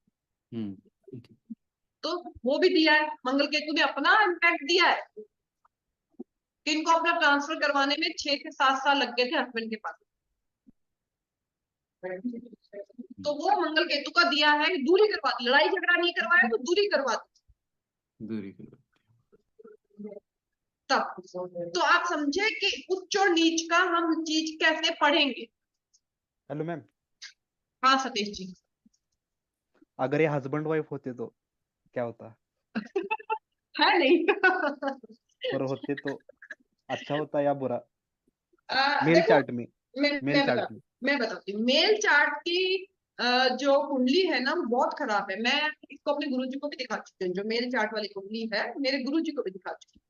हम्म, ठीक है। तो वो भी दिया है, मंगल केतु ने अपना इम्पैक्ट दिया है कि इनको अपना ट्रांसफर करवाने में 6 से 7 साल लग गए थे हस्बैंड के पास। तो वो मंगल केतु का दिया है कि दूरी करवा दी, लड़ाई झगड़ा नहीं करवाया तो दूरी करवा दी दूरी के तब। तो आप समझे कि उच्च और नीच का हम चीज कैसे पढ़ेंगे। हेलो मैम, हाँ सतीश जी। अगर ये हस्बैंड वाइफ होते तो क्या होता? है नहीं और होते तो अच्छा होता या बुरा? मेल देखो, चार्ट में, मैं मेल चार्ट में। मैं बताती हूँ। मेल चार्ट की जो कुंडली है ना वो बहुत खराब है। मैं इसको अपने गुरुजी को भी दिखा चुकी हूँ, जो मेल चार्ट वाली कुंडली है मेरे गुरुजी को भी दिखा चुकी हूँ।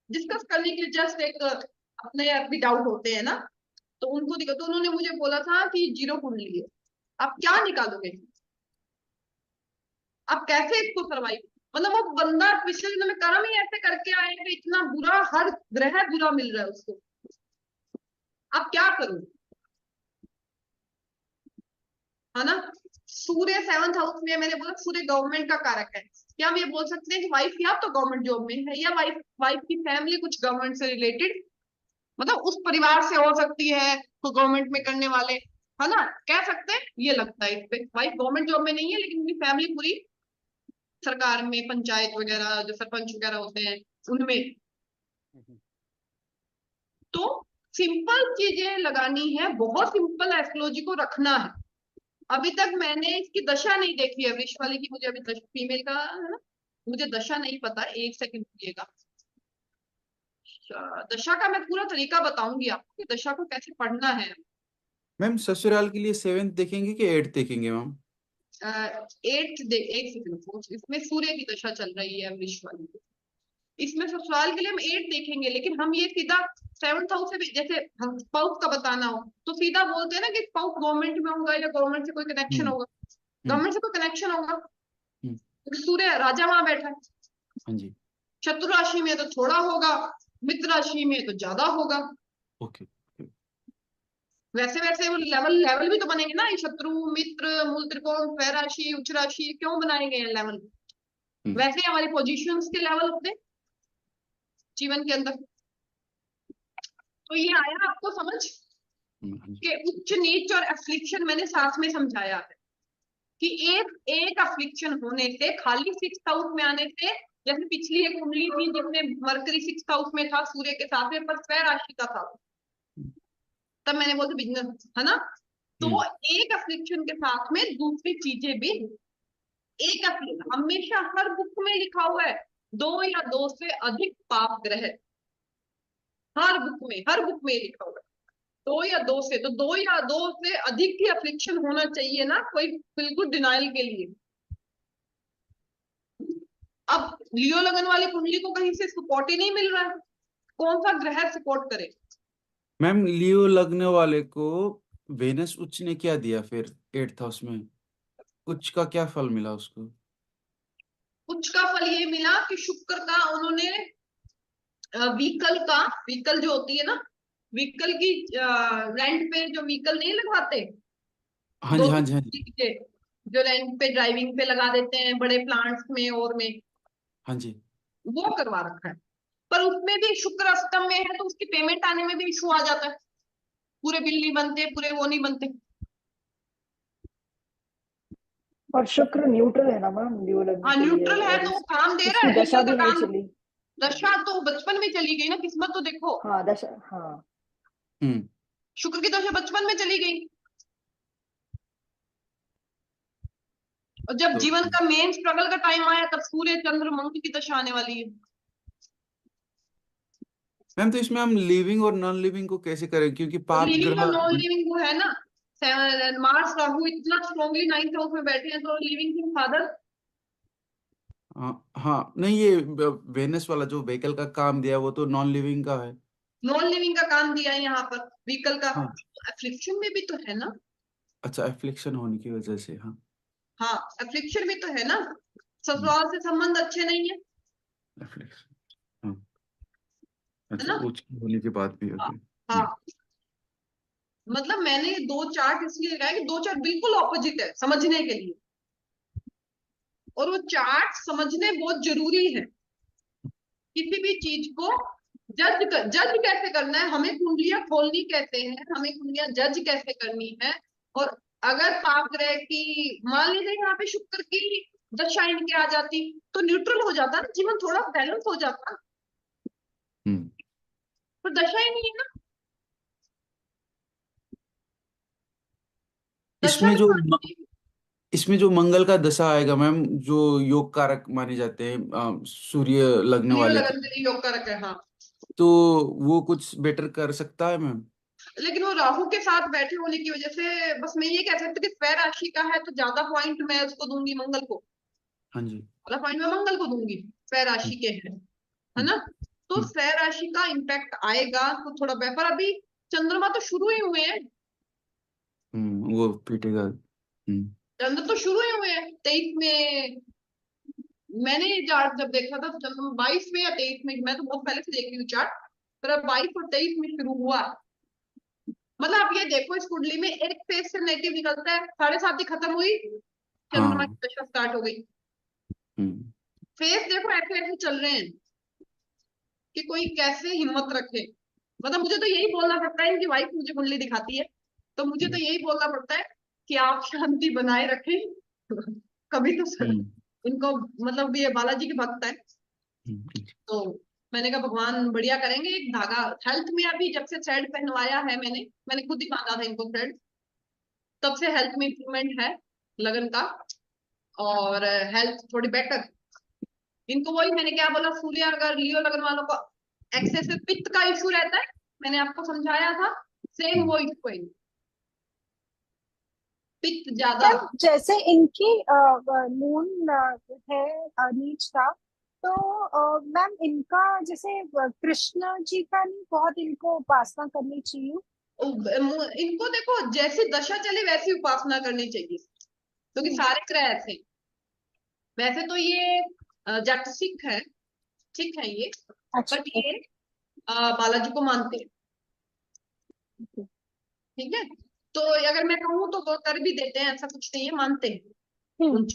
डिस्कस करने के लिए जस्ट एक अपने आप भी डाउट होते हैं ना, तो उनको दिखा। तो उन्होंने मुझे बोला था कि जीरो कुंडली है, आप क्या निकालोगे, आप कैसे इसको सर्वाइव। मतलब वो बंदा पिछले दिनों में कर्म ही ऐसे करके आए कि इतना बुरा, हर ग्रह बुरा मिल रहा है उसको, आप क्या करोगे, है ना। सूर्य 7th हाउस में, मैंने बोला सूर्य गवर्नमेंट का कारक है। क्या हम ये बोल सकते हैं कि वाइफ या तो गवर्नमेंट जॉब में है, या वाइफ की फैमिली कुछ गवर्नमेंट से रिलेटेड, मतलब उस परिवार से हो सकती है, तो गवर्नमेंट में करने वाले, है ना, कह सकते हैं। ये लगता है इस पे वाइफ गवर्नमेंट जॉब में नहीं है लेकिन उनकी फैमिली पूरी सरकार में, पंचायत वगैरह जो सरपंच वगैरह होते हैं उनमें। तो सिंपल चीजें लगानी है, बहुत सिंपल एस्ट्रोलॉजी को रखना है। अभी तक मैंने इसकी दशा नहीं देखी है वृष वाले की, मुझे अभी फीमेल का है ना, मुझे दशा नहीं पता। एक सेकंड रुकिएगा, दशा का मैं पूरा तरीका बताऊंगी आपको कि दशा को कैसे पढ़ना है। मैम ससुराल के लिए 7th देखेंगे कि 8th देखेंगे मैम? 8th एक सेकंड, इसमें सूर्य की दशा चल रही है वृष वाली की। इसमें ससुराल के लिए हम 8 देखेंगे, लेकिन हम ये सीधा 7th हाउस से भी, जैसे हम स्पाउस का बताना हो तो सीधा बोलते हैं ना कि स्पाउस गवर्नमेंट में होगा या गवर्नमेंट से कोई कनेक्शन होगा, गवर्नमेंट से कोई कनेक्शन होगा, क्योंकि सूर्य राजा वहां बैठा है। हाँ जी। शत्रु राशि में तो थोड़ा होगा, मित्र राशि में तो ज्यादा होगा। ओके। वैसे वैसे वो लेवल भी तो बनेंगे ना, ये शत्रु, मित्र, मूल त्रिकोण, स्वय राशि, उच्च राशि क्यों बनाए गए हैं लेवल, वैसे हमारी पोजीशंस के लेवल होते जीवन के अंदर। तो ये आया आपको समझ कि उच्च नीच और अफ्लिक्शन मैंने साथ में समझाया है कि एक अफ्लिक्शन होने से, खाली 6th हाउस में आने से, जैसे पिछली एक कुंडली थी जिसमें मरकरी 6th हाउस में था सूर्य के साथ में, पर स्वय राशि का था, तब मैंने बोला बिजनेस, है ना। तो एक अफ्लिक्शन के साथ में दूसरी चीजें भी, एक अफ्लिक्शन हमेशा हर बुक में लिखा हुआ है 2 या 2 से अधिक पाप ग्रह, हर बुक में लिखा हुआ है 2 या 2 से, तो 2 या 2 से अधिक ही अफ्लिक्शन होना चाहिए ना, कोई बिल्कुल डिनाइल के लिए। अब लियो लगन वाली कुंडली को कहीं से सपोर्ट ही नहीं मिल रहा है, कौन सा ग्रह सपोर्ट करे। मैम लियो लगने वाले को वेनस उच्च ने क्या दिया फिर 8th हाउस में? उच्च का क्या फल मिला उसको? उच्च का फल ये मिला कि शुक्र का उन्होंने व्हीकल जो होती है ना, व्हीकल की रेंट पे जो व्हीकल नहीं लगवाते, हाँ जी, हाँ जी, हाँ जी, जो रेंट पे ड्राइविंग पे लगा देते हैं बड़े प्लांट्स में और में, हाँ जी। वो करवा रखा है। पर उसमें भी शुक्र अष्टम में है तो उसकी पेमेंट आने में भी इशू आ जाता है, पूरे बिल नहीं बनते, पूरे वो नहीं बनते। और शुक्र न्यूट्रल है ना मैम, ड्यू लगने हाँ के लिए, न्यूट्रल है और तो वो काम दे रहा इसकी है, दशा व्हीकल भी का नहीं काम। चली। दशा तो बचपन में चली गई ना, किस्मत तो देखो, हाँ दशा, हाँ शुक्र की दशा बचपन में चली गई, और जब तो जीवन का मेन स्ट्रगल का टाइम आया तब सूर्य चंद्र मंगल की दशा आने वाली है। मैम तो इसमें हम लिविंग और नॉन लिविंग को कैसे करें, क्योंकि पाप लिविंग और ग्रह। नॉन लिविंग वो है ना, मार्स राहु इतना स्ट्रॉन्गली 9th हाउस में बैठे हैं, तो लिविंग किंग फादर। हाँ नहीं, ये वेनस वाला जो व्हीकल का काम दिया वो तो नॉन लिविंग का है। नॉन लिविंग का काम दिया है यहाँ पर व्हीकल का, हाँ। एफ्लिक्शन में भी तो है ना। अच्छा, एफ्लिक्शन होने की वजह से, हाँ। हाँ एफ्लिक्शन भी तो है ना, ससुराल से संबंध अच्छे नहीं है, एफ्लिक्शन, हाँ। अच्छा, ना? उच्च होने के बाद भी हाँ, ओके। हाँ। मतलब मैंने 2 चार्ट इसलिए लगाए कि 2 चार्ट बिल्कुल ऑपोजिट है समझने के लिए, और वो चार्ट समझने बहुत जरूरी है। किसी भी चीज को जज कैसे करना है, हमें कुंडलियां खोलनी कैसे है, हमें कुंडलियां जज कैसे करनी है। और अगर पाप ग्रह की मान लीजिए यहाँ पे शुक्र की दशा इनके आ जाती तो न्यूट्रल हो जाता ना, जीवन थोड़ा बैलेंस हो जाता, हम्म पर दशा ही नहीं है ना। दशा इसमें में जो तो इसमें जो मंगल का दशा आएगा मैम, जो योग कारक माने जाते हैं सूर्य लगने लियो वाले लगन के, के लिए योग का रखा है, हाँ। तो वो कुछ बेटर कर सकता है मैम? लेकिन वो राहु के साथ बैठे होने की वजह से बस मैं ये कह सकती हूँ कि स्वय राशि का है तो ज्यादा पॉइंट मैं उसको दूंगी मंगल को, हाँ जी। ज्यादा पॉइंट मैं मंगल को दूंगी, स्वय राशि के हैं, है ना। तो स्वय राशि का इम्पैक्ट आएगा तो थोड़ा बेहतर। अभी चंद्रमा तो शुरू ही हुए हैं, वो पीटेगा। चंद्र तो शुरू ही हुए हैं 23 में। मैंने चार्ट जब देखा था तो चंद्रमा 22 में या 23 में, मैं तो बहुत पहले से देख रही हूँ चार्ट, पर अब 22 और 23 में शुरू हुआ। मतलब आप ये देखो इस कुंडली में एक फेज से नेगेटिव निकलता है, 7.5 खत्म हुई, चंद्रमा हाँ। की दशा स्टार्ट हो गई। हम्म फेज देखो ऐसे ऐसे चल रहे हैं कि कोई कैसे हिम्मत रखे। मतलब मुझे तो यही बोलना पड़ता है, इनकी वाइफ मुझे कुंडली दिखाती है तो मुझे तो यही बोलना पड़ता है कि आप शांति बनाए रखें। कभी तो इनको, मतलब ये बालाजी के भक्त है तो मैंने कहा भगवान बढ़िया करेंगे। एक धागा हेल्थ में अभी जब से थ्रेड पहनवाया है मैंने खुद ही बांधा था इनको थ्रेड, तब से हेल्थ में इंप्रूवमेंट है लगन का, और हेल्थ थोड़ी बेटर। इनको वही मैंने क्या बोला, सूर्य अगर लियो लगन वालों को एक्सेसिव पित्त का इशू रहता है, मैंने आपको समझाया था, सेम वो इशू है, पित्त ज्यादा। मैम जैसे इनकी मून है नीच का, तो मैम इनका जैसे कृष्ण जी का नहीं बहुत इनको उपासना करनी चाहिए। इनको देखो जैसी दशा चले वैसी उपासना करनी चाहिए क्योंकि सारे ग्रह ऐसे। वैसे तो ये जट सिख है, ठीक है ये, अच्छा बट ये बालाजी को मानते हैं, ठीक है। तो अगर मैं कहूँ तो वो कर भी देते हैं, ऐसा कुछ नहीं है, मानते हैं उन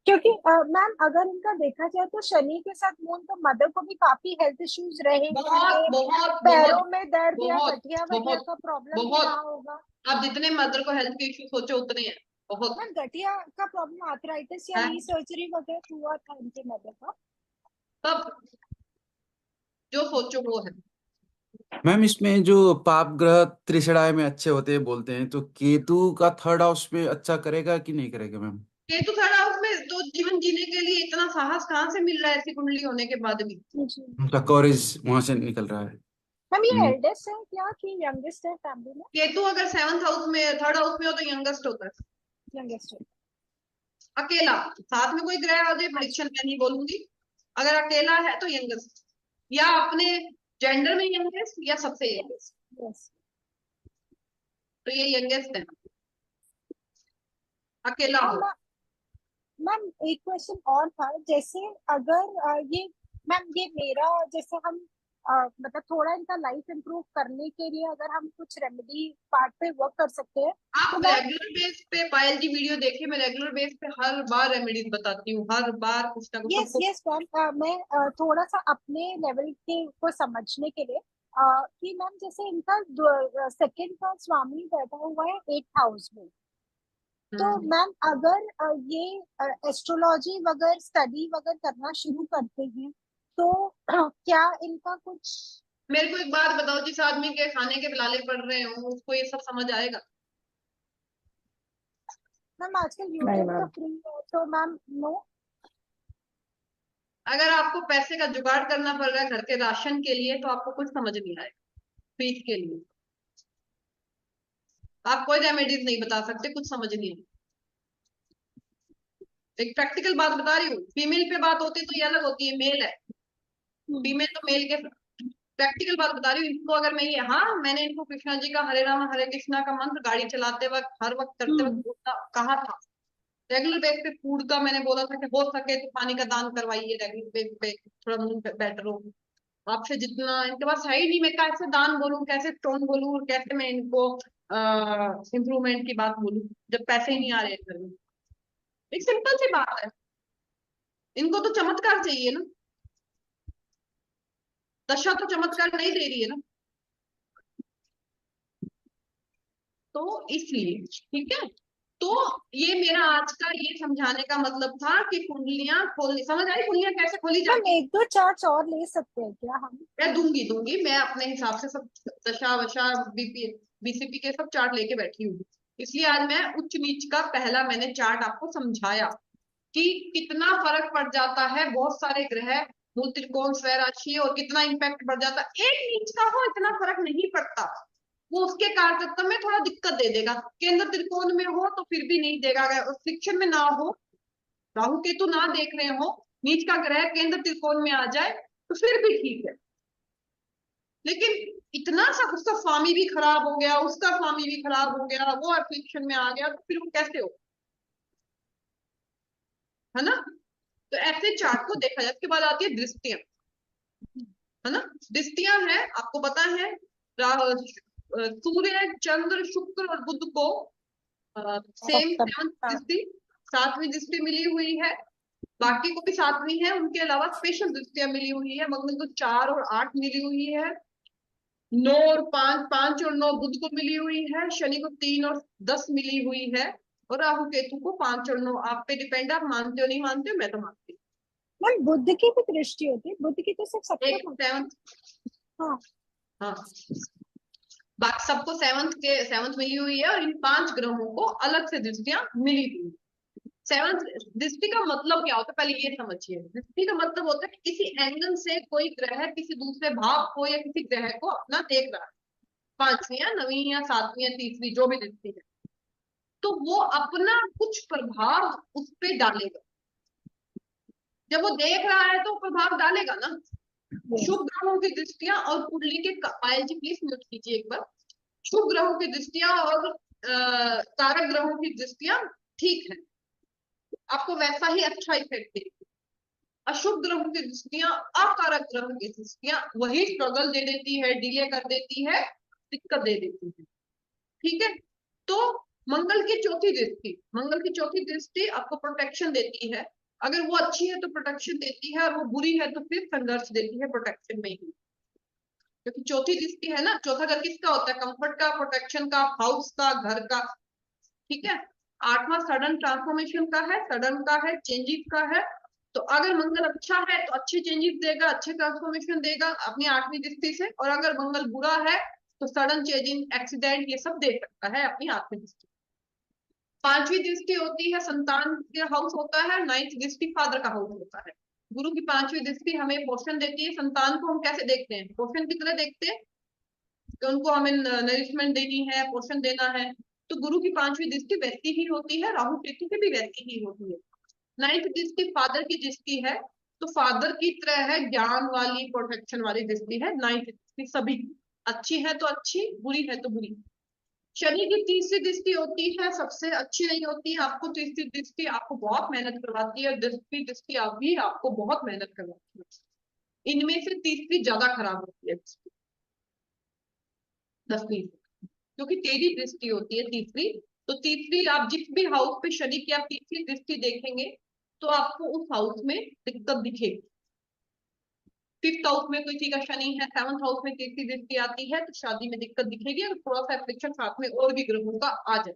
क्योंकि मैम अगर इनका देखा जाए तो शनि के साथ मून तो मदर को भी काफी हेल्थ इश्यूज रहे बहुत होंगे, बहुत पैरों बहुत में दर्द या बहुत गठिया वठिया बहुत का प्रॉब्लम भी बहुत रहा होगा। आप जितने मदर को हेल्थ के इश्यू सोचो उतने हैं, बहुत मैम गठिया का प्रॉब्लम आर्थराइटिस या है। नी सर्जरी वगैरह हुआ था इनके मदर का? तब जो सोचो वो है। मैम इसमें जो पाप ग्रह त्रिषणाय में अच्छे होते हैं बोलते हैं, तो केतु का थर्ड हाउस में अच्छा करेगा कि नहीं करेगा मैम? केतु थर्ड हाउस में तो जीवन जीने के लिए इतना साहस कहाँ से मिल रहा है ऐसी कुंडली होने के बाद भी। जी उनका कवरेज वहां से निकल रहा है। मैम ये हम्म, एल्डेस्ट है क्या कि यंगेस्ट है फैमिली में? केतु अगर 7th हाउस में थर्ड हाउस में हो तो यंगेस्ट होता है, यंगेस्ट है। अकेला। साथ में कोई ग्रह आ जाए प्रेडिक्शन मैं नहीं बोलूंगी, अगर अकेला है तो यंगेस्ट, या अपने जेंडर में यंगेस्ट या सबसे यंगेस्ट, यस तो ये यंगेस्ट है अकेला हो। मैम एक क्वेश्चन और था, जैसे अगर ये मैम ये मेरा जैसे हम मतलब थोड़ा इनका लाइफ इम्प्रूव करने के लिए अगर हम कुछ रेमेडी पार्ट पे वर्क कर सकते हैं तो आप मैम। रेगुलर बेस पे पायल जी वीडियो देखिए, मैं रेगुलर बेस पे हर बार रेमेडीज बताती हूँ, हर बार कुछ ना कुछ यस सबको। यस मैम मैं थोड़ा सा अपने लेवल के को समझने के लिए कि मैम जैसे इनका सेकंड का स्वामी बैठा हुआ है 8th हाउस में, तो मैम अगर ये एस्ट्रोलॉजी वगैरह स्टडी वगैरह करना शुरू करते हैं तो क्या इनका कुछ। मेरे को एक बात बताओ, जिस आदमी के खाने के पिलाले पड़ रहे हो उसको ये सब समझ आएगा? मैम आजकल नहीं यूट्यूब तो मैम। फ्री है तो मैम नो। अगर आपको पैसे का जुगाड़ करना पड़ रहा है घर के राशन के लिए तो आपको कुछ समझ नहीं आएगा, फीस के लिए आप कोई रेमेडीज नहीं बता सकते, कुछ समझ नहीं आएगा। एक प्रैक्टिकल बात बता रही हूँ, फीमेल पे बात होती तो ये अलग होती है, मेल है, फीमेल तो मेल के। प्रैक्टिकल बात बता रही हूँ इनको, अगर मैं ये, हाँ मैंने इनको कृष्णा जी का हरे राम हरे कृष्णा का मंत्र गाड़ी चलाते वक्त हर वक्त करते वक्त कहा था। रेगुलर बेस पे फूड का मैंने बोला था कि हो सके तो पानी का दान करवाइए रेगुलर बेस पे, थोड़ा मूड बेटर हो आपसे जितना। इनके पास है ही नहीं, मैं कैसे दान बोलूं, कैसे टोन बोलूं, और कैसे मैं इनको इम्प्रूवमेंट की बात बोलूं जब पैसे ही नहीं आ रहे हैं घर में। एक सिंपल सी बात है, इनको तो चमत्कार चाहिए ना, दशा तो चमत्कार नहीं दे रही है ना, तो इसलिए ठीक है। तो ये मेरा आज का ये समझाने का मतलब था कि कुंडलियां खोलनी, समझ आई कुंडलियां कैसे खोली मैम जाती है? एक दो चार्ट्स और ले सकते हैं क्या हम? मैं दूंगी मैं अपने हिसाब से सब दशा वशा बीसीपी के सब चार्ट लेके बैठी हूँ। इसलिए आज मैं उच्च नीच का पहला मैंने चार्ट आपको समझाया कि कितना फर्क पड़ जाता है बहुत सारे ग्रह मूल त्रिकोण स्वय राशि और कितना इम्पैक्ट बढ़ जाता है। एक नीच का हो इतना फर्क नहीं पड़ता, वो उसके कारकत्व में थोड़ा दिक्कत दे देगा। केंद्र त्रिकोण में हो तो फिर भी नहीं देगा, अगर फ्रिक्शन में ना हो, राहु केतु ना देख रहे हो, नीच का ग्रह केंद्र त्रिकोण में आ जाए तो फिर भी ठीक है। लेकिन इतना सा उसका स्वामी भी खराब हो गया, उसका स्वामी भी खराब हो गया, वो अफिक्शन में आ गया, तो फिर वो कैसे हो, है ना? तो ऐसे चार्ट को देखा जाए। उसके बाद आती है दृष्टियां, है ना? दृष्टियां हैं, आपको पता है सूर्य चंद्र शुक्र और बुध को सेम सप्तम, सेवंथ हाँ। दृष्टि, सातवीं दृष्टि मिली हुई है। बाकी को भी सातवीं है, उनके अलावा स्पेशल दृष्टियां मिली हुई है। मंगल को 4 और 8 मिली हुई है, 9 और 5, 5 और 9 बुध को मिली हुई है, शनि को 3 और 10 मिली हुई है, और राहु केतु को 5 और 9। आप पे डिपेंड, आप मानते हो नहीं मानते हो, मैं तो मानती मैम बुध की भी दृष्टि होती है, बुध की तो सिर्फ हूँ। एक सप्तम होती है। सेवंथ, हाँ हाँ, बाकी सबको सेवंथ मिली हुई है, और इन 5 ग्रहों को अलग से दृष्टियां मिली हुई है। सेवंथ दृष्टि का मतलब क्या होता है, पहले ये समझिए। दृष्टि का मतलब होता है कि किसी एंगल से कोई ग्रह किसी दूसरे भाव को या किसी ग्रह को अपना देख रहा है, 5वीं या 9वीं या 7वीं या 3वीं जो भी दृष्टि है, तो वो अपना कुछ प्रभाव उस पे डालेगा। जब वो देख रहा है तो प्रभाव डालेगा ना। शुभ ग्रहों की दृष्टियां और कुंडली के पायल जी प्लीज म्यूट कीजिए एक बार। शुभ ग्रहों की दृष्टियां और कारक ग्रहों की दृष्टियां ठीक है, आपको वैसा ही अच्छा इफेक्ट देगी। अशुभ ग्रहों की दृष्टियां, अकारक ग्रहों की दृष्टियां वही स्ट्रगल दे देती है, डिले कर देती है, दिक्कत दे देती है, ठीक है। तो मंगल की चौथी दृष्टि आपको प्रोटेक्शन देती है। अगर वो अच्छी है तो प्रोटेक्शन देती है, और वो बुरी है तो फिर संघर्ष देती है प्रोटेक्शन में ही, क्योंकि चौथी दृष्टि है ना। चौथा घर किसका होता है? कंफर्ट का, प्रोटेक्शन का, हाउस का, घर का, ठीक है। 8वां सडन ट्रांसफॉर्मेशन का है, सडन का है, चेंजेस का है। तो अगर मंगल अच्छा है तो अच्छे चेंजेस देगा, अच्छे ट्रांसफॉर्मेशन देगा अपनी 8वीं दृष्टि से, और अगर मंगल बुरा है तो सडन चेंजिंग, एक्सीडेंट, ये सब दे सकता है अपनी 8वीं दृष्टि। 5वीं दृष्टि होती है संतान का हाउस होता है, 9th दृष्टि फादर का हाउस होता है। गुरु की 5वीं दृष्टि हमें पोषण देती है। संतान को हम कैसे देखते हैं? पोषण की तरह देखते हैं कि उनको हमें नरिशमेंट देनी है, पोषण देना है। तो गुरु की 5वीं दृष्टि वैसी ही होती है, राहु केतु की भी वैसी ही होती है। 9th दृष्टि फादर की दृष्टि है, तो फादर की तरह है, ज्ञान वाली, प्रोटेक्शन वाली दृष्टि है 9th दृष्टि। सभी अच्छी है तो अच्छी, बुरी है तो बुरी। शनि की 3री दृष्टि होती है, सबसे अच्छी नहीं होती है। आपको 3री दृष्टि आपको बहुत मेहनत करवाती है, 10वीं दृष्टि भी आपको बहुत मेहनत करवाती है। इनमें से 3री ज्यादा खराब होती है, 10वीं, क्योंकि 13 दृष्टि होती है 3री। तो 3री आप जिस भी हाउस पे शनि की आप 3री दृष्टि देखेंगे तो आपको उस हाउस में दिक्कत दिखेगी। 5th हाउस में कोई ठीक है शनि है, 7th हाउस में 3री दृष्टि आती है तो शादी में दिक्कत दिखेगी, और थोड़ा सा एफ्लिक्शन साथ में और भी ग्रहों का आ जाए,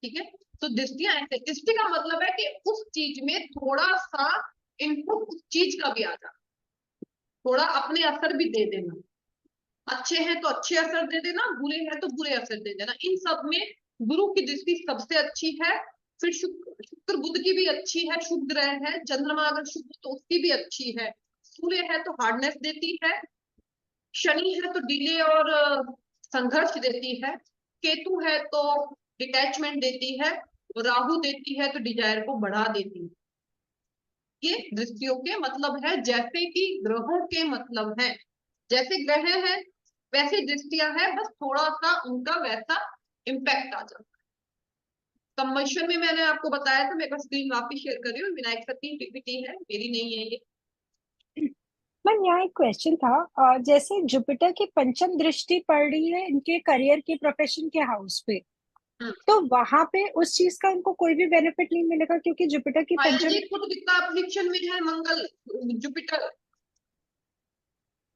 ठीक है। तो दृष्टियां ऐसे, दृष्टि का मतलब है कि उस चीज में थोड़ा सा इनपुट उस चीज का भी आ जाए, थोड़ा अपने असर भी दे देना। अच्छे हैं तो अच्छे असर दे देना, बुरे हैं तो बुरे असर दे देना। इन सब में गुरु की दृष्टि सबसे अच्छी है। फिर शुक्र बुध की भी अच्छी है, शुभ ग्रह है। चंद्रमा अगर शुभ तो उसकी भी अच्छी है। सूर्य है तो हार्डनेस देती है, शनि है तो डिले और संघर्ष देती है, केतु है तो डिटैचमेंट देती है, और राहु देती है तो डिजायर को बढ़ा देती है। ये दृष्टियों के मतलब है, जैसे कि ग्रहों के मतलब है। जैसे ग्रह है वैसे दृष्टियां है, बस थोड़ा सा उनका वैसा इम्पैक्ट आ जाता है। सबमिशन में मैंने आपको बताया था, मेरे पास स्क्रीन वापिस शेयर कर रही हूँ। विनायक सती पीपीटी है, मेरी नहीं है ये। मैम यहाँ एक क्वेश्चन था, जैसे जुपिटर की पंचम दृष्टि पड़ रही है इनके करियर के, प्रोफेशन के हाउस पे, तो वहां पे उस चीज का उनको कोई भी बेनिफिट नहीं मिलेगा, क्योंकि जुपिटर की पायल पंचम जी खुद कितना अफिक्शन में है मंगल जुपिटर।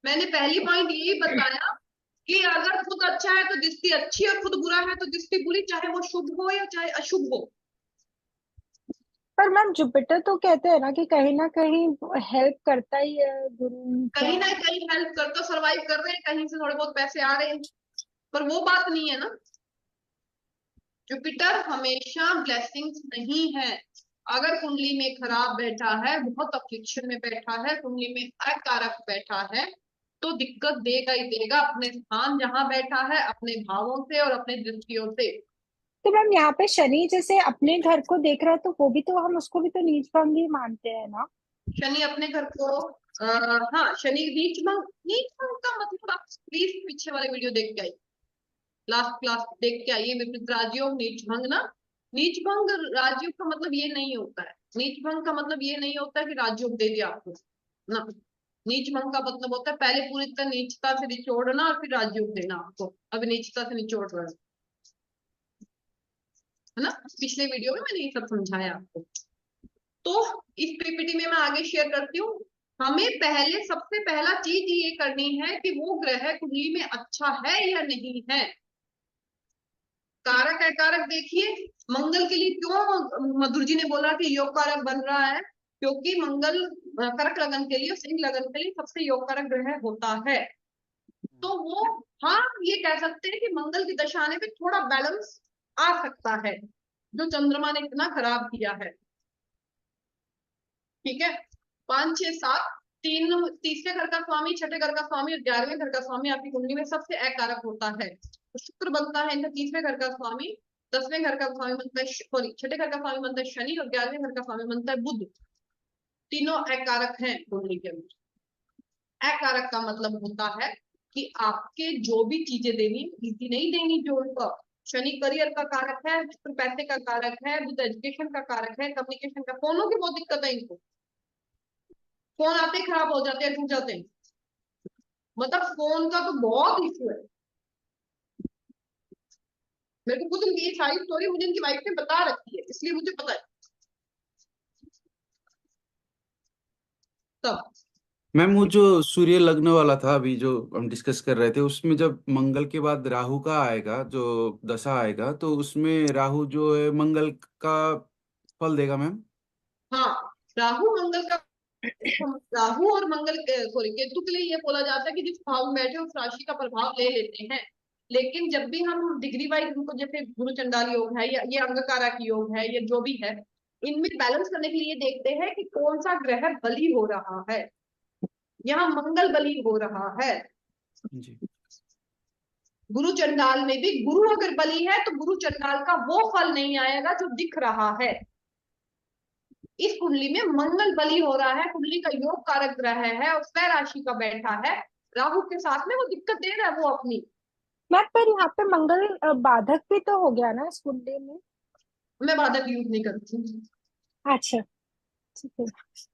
मैंने पहली पॉइंट यही बताया कि अगर खुद अच्छा है तो दिष्टि अच्छी, और खुद बुरा है तो दिष्टि बुरी, चाहे वो शुभ हो या चाहे अशुभ हो। पर मैम जुपिटर तो कहते हैं ना कहीं हेल्प करता ही है गुरु कहीं का। ना कहीं हेल्प कर तो सर्वाइव कर रहे हैं, कहीं से थोड़े बहुत पैसे आ रहे हैं, पर वो बात नहीं है ना। जुपिटर हमेशा ब्लेसिंग्स नहीं है। अगर कुंडली में खराब बैठा है, बहुत अफिक्शन में बैठा है, कुंडली में अकारक बैठा है, तो दिक्कत देगा ही देगा, अपने स्थान जहां बैठा है, अपने भावों से और अपने दृष्टियों से। तो मैम यहाँ पे शनि जैसे अपने घर को देख रहा है, तो वो भी तो हम उसको भी तो नीच भंग ही मानते हैं ना। शनि अपने घर को हाँ, शनि नीच भंग का मतलब आप प्लीज पीछे वाले वीडियो देख के आइए, लास्ट क्लास देख के आइए, विपरीत राजयोग नीच भंग ना। नीच भंग राजयोग का मतलब ये नहीं होता है, नीच भंग का मतलब ये नहीं होता है कि राजयोग दे दिया आपको ना। नीच भंग का मतलब होता है पहले पूरी तरह नीचता से निचोड़ना और फिर राजयोग देना आपको। अभी नीचता से निचोड़ रहा है ना, पिछले वीडियो में मैंने ये सब समझाया आपको। तो इस पीपीटी में मैं आगे शेयर करती हूँ। हमें पहले सबसे पहला चीज ये करनी है कि वो ग्रह कुंडली में अच्छा है या नहीं है। कारक है, कारक देखिए मंगल के लिए क्यों मधुर जी ने बोला कि योग कारक बन रहा है, क्योंकि मंगल कर्क लगन के लिए और सिंह लगन के लिए सबसे योग कारक ग्रह होता है। तो वो हाँ ये कह सकते हैं कि मंगल की दशा आने पे थोड़ा बैलेंस आ सकता है, जो चंद्रमा ने इतना खराब किया है। ठीक है, 5 6 7 तीसरे घर का स्वामी, छठे घर का स्वामी और 11वें घर का स्वामी आपकी कुंडली में सबसे अकारक होता है। तो शुक्र बनता है इनका तीसरे घर का स्वामी, 10वें घर का स्वामी बनता है, सॉरी छठे घर का स्वामी बनता है शनि, और 11वें घर का स्वामी बनता है बुध। तीनों अकारक हैं कुंडली के अंदर। अकारक का मतलब होता है कि आपके जो भी चीजें देनी इजी नहीं देनी जो उनको। शनि करियर का कारक है, शुक्र पैसे का कारक है, बुध एजुकेशन का कारक है, कम्युनिकेशन का। फोनों की बहुत दिक्कत है इनको, फोन आते ही खराब हो जाते हैं, टूट जाते हैं, मतलब फोन का तो बहुत इशू है। मेरे को खुद ये सारी स्टोरी मुझे इनकी वाइफ ने बता रखी है, इसलिए मुझे पता है तब। मैम वो जो सूर्य लग्न वाला था अभी जो हम डिस्कस कर रहे थे, उसमें जब मंगल के बाद राहु का आएगा जो दशा आएगा, तो उसमें राहु जो है मंगल का फल देगा मैम। हाँ, राहु मंगल का, राहु और मंगल सॉरी केतु के लिए ये बोला जाता है कि जिस भाव में बैठे उस राशि का प्रभाव ले लेते हैं। लेकिन जब भी हम डिग्री वाइज उनको, जैसे गुरु चंडाल योग है या ये अंगकारक योग है, ये जो भी है, इनमें बैलेंस करने के लिए देखते हैं कि कौन सा ग्रह बली हो रहा है। यहाँ मंगल बली हो रहा है। जी। गुरु चंडाल में भी गुरु अगर बली है तो गुरु चंडाल का वो फल नहीं आएगा जो दिख रहा है। इस कुंडली में मंगल बली हो रहा है, कुंडली का योग कारक ग्रह है और स्वयं राशि का बैठा है राहु के साथ में, वो दिक्कत दे रहा है वो अपनी। मैम पर यहाँ पे मंगल बाधक भी तो हो गया ना इस कुंडली में। मैं बाधक यूज नहीं करती, अच्छा ठीक है।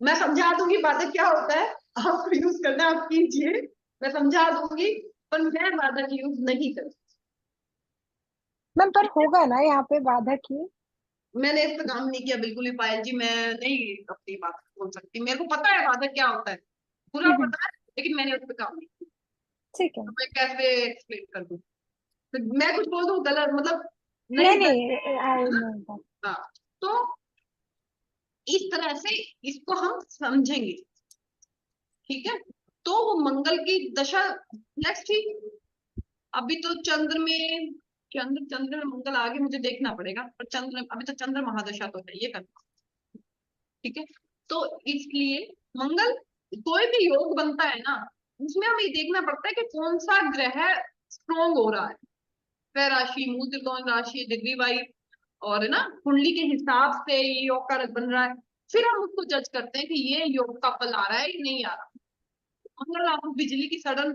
मैं समझा दूंगी बाधक क्या होता है, आपको यूज करना है आप कीजिए, मैं समझा दूंगी, पर मैं बाधक यूज नहीं करती। मैम पर होगा ना यहाँ पे बाधक ही। मैंने इस पर काम नहीं किया बिल्कुल भी पायल जी, मैं नहीं अपनी बात बोल सकती, मेरे को पता है बाधक क्या होता है, पूरा पता है, लेकिन मैंने उस पर काम नहीं किया। ठीक है। तो मैं कैसे एक्सप्लेन कर दूं, तो मैं कुछ बोल दूं गलत, मतलब नहीं नहीं नहीं आई नो। हाँ, तो इस तरह से इसको हम समझेंगे। ठीक है, तो वो मंगल की दशा नेक्स्ट थी। अभी तो चंद्र में मंगल आगे मुझे देखना पड़ेगा, पर चंद्र अभी तो चंद्र महादशा तो है ये करना। ठीक है, तो इसलिए मंगल कोई भी योग बनता है ना, उसमें हमें देखना पड़ता है कि कौन सा ग्रह स्ट्रोंग हो रहा है। स्वयं राशि, मूल त्रिकोण राशि, डिग्री वाइज और ना कुंडली के हिसाब से ये योग कारक बन रहा है। फिर हम उसको जज करते हैं कि ये योग का फल आ रहा है या नहीं आ रहा। मंगल आपको बिजली की सडन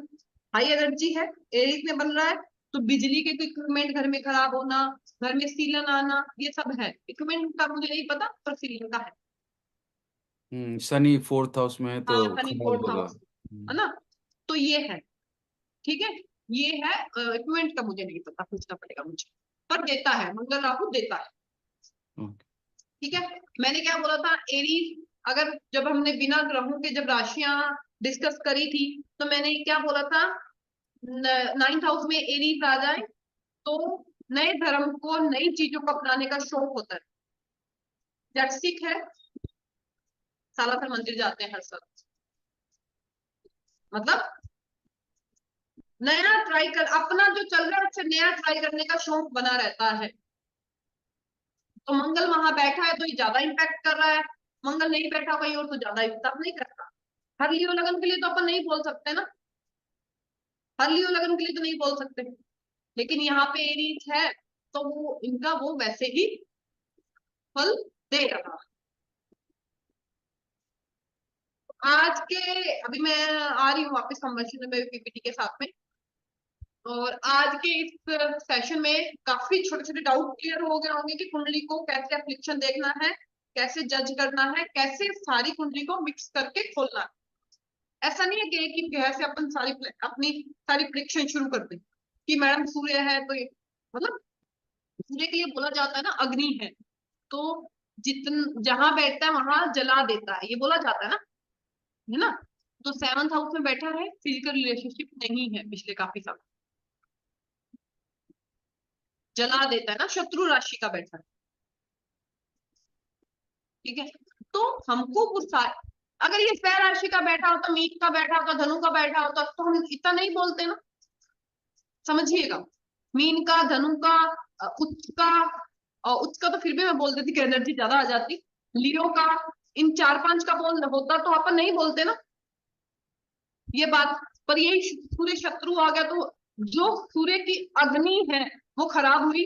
हाई एनर्जी है, एरिस में बन रहा है, तो बिजली के इक्विपमेंट घर में खराब होना, घर में सीलन आना, ये सब है। इक्विपमेंट का मुझे नहीं पता, पर सीलन का है। शनि 4th हाउस में है तो हाँ, शनि खराब 4th होगा। हाउस है ना, तो ये है। ठीक है, ये है इक्विपमेंट का मुझे नहीं पता, पूछना पड़ेगा मुझे। पर देता है, मंगल राहु देता है। ओके। ठीक है, मैंने क्या बोला था, एरीज, अगर जब हमने बिना ग्रहों के जब राशियां डिस्कस करी थी तो मैंने क्या बोला था, 9th हाउस में एरीज आ जाए तो नए धर्म को, नई चीजों को अपनाने का शौक होता है। जब सिख है सालासर मंदिर जाते हैं हर साल, मतलब नया ट्राई कर, अपना जो चल रहा है उससे नया ट्राई करने का शौक बना रहता है। तो मंगल वहां बैठा है तो ये ज्यादा इम्पैक्ट कर रहा है, मंगल नहीं बैठा कहीं और तो ज्यादा इम्पैक्ट नहीं करता। हर लियो लगन के लिए तो अपन नहीं बोल सकते ना, हर लियो लगन के लिए तो नहीं बोल सकते, लेकिन यहाँ पे एरीज है तो वो इनका वो वैसे ही फल दे रहा है। आज के, अभी मैं आ रही हूँ वापस कन्वर्सेशन में पीपीटी के साथ में, और आज के इस सेशन में काफी छोटे छोटे डाउट क्लियर हो गए होंगे कि कुंडली को कैसे एप्लीकेशन देखना है, कैसे जज करना है, कैसे सारी कुंडली को मिक्स करके खोलना है। ऐसा नहीं है कि एक ही ग्रह से अपन अपनी सारी प्रिडिक्शन शुरू कर दें कि मैडम सूर्य है तो ये, मतलब सूर्य के लिए बोला जाता है ना अग्नि है तो जहां बैठता है वहां जला देता है, ये बोला जाता है ना। तो 7th हाउस में बैठा है, फिजिकल रिलेशनशिप नहीं है पिछले काफी साल, जला देता है ना, शत्रु राशि का बैठा है। ठीक है, तो हमको गुस्सा, अगर ये स्वय राशि का बैठा होता, मीन का बैठा होता, धनु का बैठा होता तो हम इतना नहीं बोलते ना, समझिएगा। मीन का, धनु का, उच्च का, और उच्च का तो फिर भी मैं बोल देती कि एनर्जी ज्यादा आ जाती, लियो का, इन 4-5 का बोल होता तो अपन नहीं बोलते ना ये बात। पर यही सूर्य शत्रु आ गया तो जो सूर्य की अग्नि है वो खराब हुई,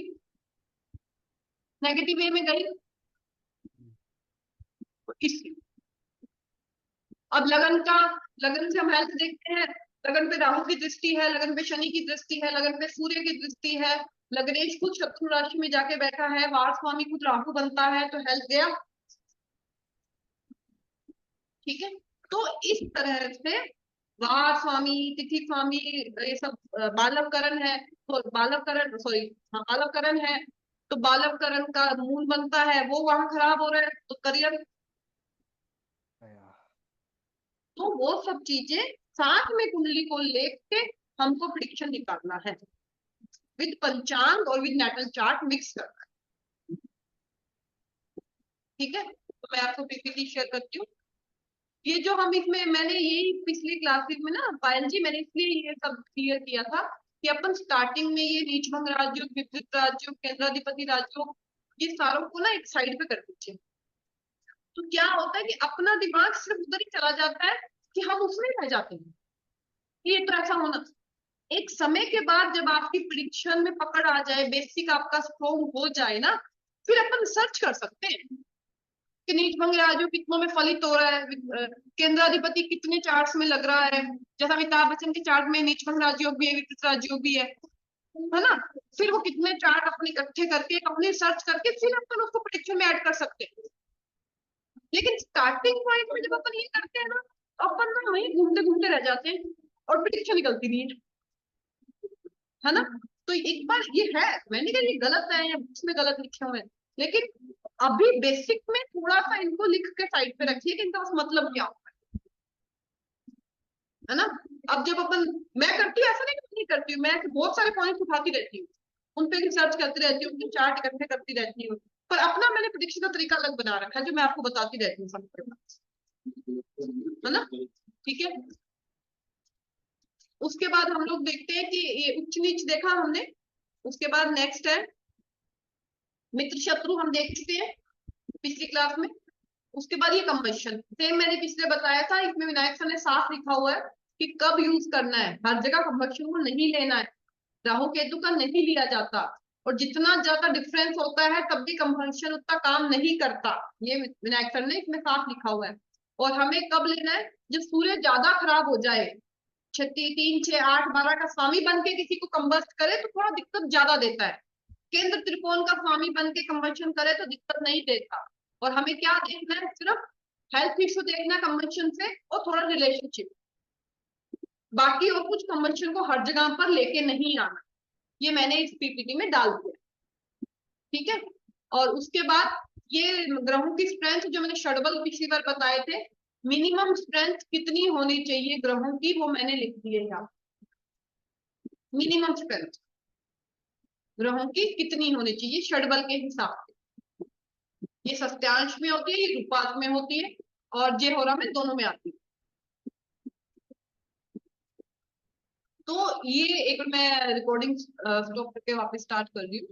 नेगेटिव वे में गई। इसलिए अब लगन से हम हेल्थ देखते हैं, लगन पे राहु की दृष्टि है, लगन पे शनि की दृष्टि है, लगन पे सूर्य की दृष्टि है, लग्नेश खुद शत्रु राशि में जाके बैठा है, वार स्वामी खुद राहु बनता है तो हेल्थ गया। ठीक है, तो इस तरह से वार स्वामी, तिथि स्वामी, ये सब बालवकरण है, तो बालवकरण, सॉरी हाँ बालवकरण है, तो बालवकरण का मूल बनता है, वो वहां खराब हो रहा है तो करियर। तो वो सब चीजें साथ में कुंडली को लेके हमको प्रिडिक्शन निकालना है, विद पंचांग और विद नेटल चार्ट मिक्स करना है। ठीक है, तो मैं आपको पीपीटी शेयर करती हूँ। ये जो हम इसमें, मैंने यही पिछली क्लासेस में ना पायल जी, मैंने इसलिए ये सब क्लियर किया था कि अपन स्टार्टिंग में ये नीचभंग राजयोग, विपरीत राजयोग, केंद्राधिपति राजयोग, ये सारों को ना एक साइड पे कर दीजिए। तो क्या होता है कि अपना दिमाग सिर्फ उधर ही चला जाता है कि हम उसमें रह जाते हैं, ये तो ऐसा होना। एक समय के बाद जब आपकी प्रिडिक्शन में पकड़ आ जाए, बेसिक आपका स्ट्रोंग हो जाए ना, फिर अपन सर्च कर सकते हैं कि नीचभंग राजयोग कितनों में फलित हो रहा है, केंद्राधिपति कितने चार्ट्स में लग रहा है, जैसा अमिताभ बच्चन के चार्ट में नीचभंग राजयोग भी है, विपरीत राजयोग भी है ना। फिर वो कितने चार्ट अपने इकट्ठे करके, अपने सर्च करके फिर अपन उसको प्रिडिक्शन में ऐड कर सकते हैं। लेकिन स्टार्टिंग पॉइंट में जब अपन ये करते हैं ना, अपन ना वहीं घूमते घूमते रह जाते हैं और प्रिडिक्शन निकलती नहीं है ना। तो एक बार ये है, मैंने कहा ये गलत है या इसमें गलत लिखे हुए हैं, लेकिन अभी बेसिक में थोड़ा सा इनको लिख के साइड पे रखिए कि इनका मतलब क्या होता है ना। अब जब अपन, मैं करती हूँ ऐसा नहीं करती हूँ, मैं बहुत सारे पॉइंट्स उठाती रहती हूँ, उन पे रिसर्च करती रहती हूँ, उनके चार्ट इकट्ठे करती रहती हूँ, पर अपना मैंने प्रेडिक्शन का तरीका अलग बना रखा है जो मैं आपको बताती रहती हूँ सबके बाद, है ना। ठीक है, उसके बाद हम लोग देखते हैं कि ये उच्च नीच देखा हमने, उसके बाद नेक्स्ट है मित्र शत्रु, हम देख चुके हैं पिछली क्लास में। उसके बाद ये कंबशन, सेम मैंने पिछले बताया था, इसमें विनायक सर ने साफ लिखा हुआ है कि कब यूज करना है, हर जगह कंबशन को नहीं लेना है, राहु केतु का नहीं लिया जाता, और जितना ज्यादा डिफरेंस होता है तब भी कंबशन उतना काम नहीं करता, ये विनायक सर ने इसमें साफ लिखा हुआ है। और हमें कब लेना है, जब सूर्य ज्यादा खराब हो जाए, 3, 6, 8, 12 का स्वामी बन के किसी को कंबस्ट करे तो थोड़ा दिक्कत ज्यादा देता है, केंद्र त्रिकोण का स्वामी बन के कंबशन करे तो दिक्कत नहीं देता। और हमें क्या देखना है, सिर्फ हेल्थ इश्यू देखना है कंबशन से, और थोड़ा रिलेशनशिप, बाकी और कुछ कंबशन को हर जगह पर लेके नहीं आना, ये मैंने इस पीपीटी में डाल दिया। ठीक है। और उसके बाद ये ग्रहों की स्ट्रेंथ जो मैंने षडबल पिछली बार बताए थे, मिनिमम स्ट्रेंथ कितनी होनी चाहिए ग्रहों की, वो मैंने लिख दी है यहाँ। मिनिमम स्ट्रेंथ ग्रहों की कितनी होनी चाहिए षडबल के हिसाब से। ये सत्यांश में होती है, ये रूपांत में होती है, और जे होरा में दोनों में आती है। तो ये एक मैं रिकॉर्डिंग स्टॉप करके वापस स्टार्ट कर रही हूँ।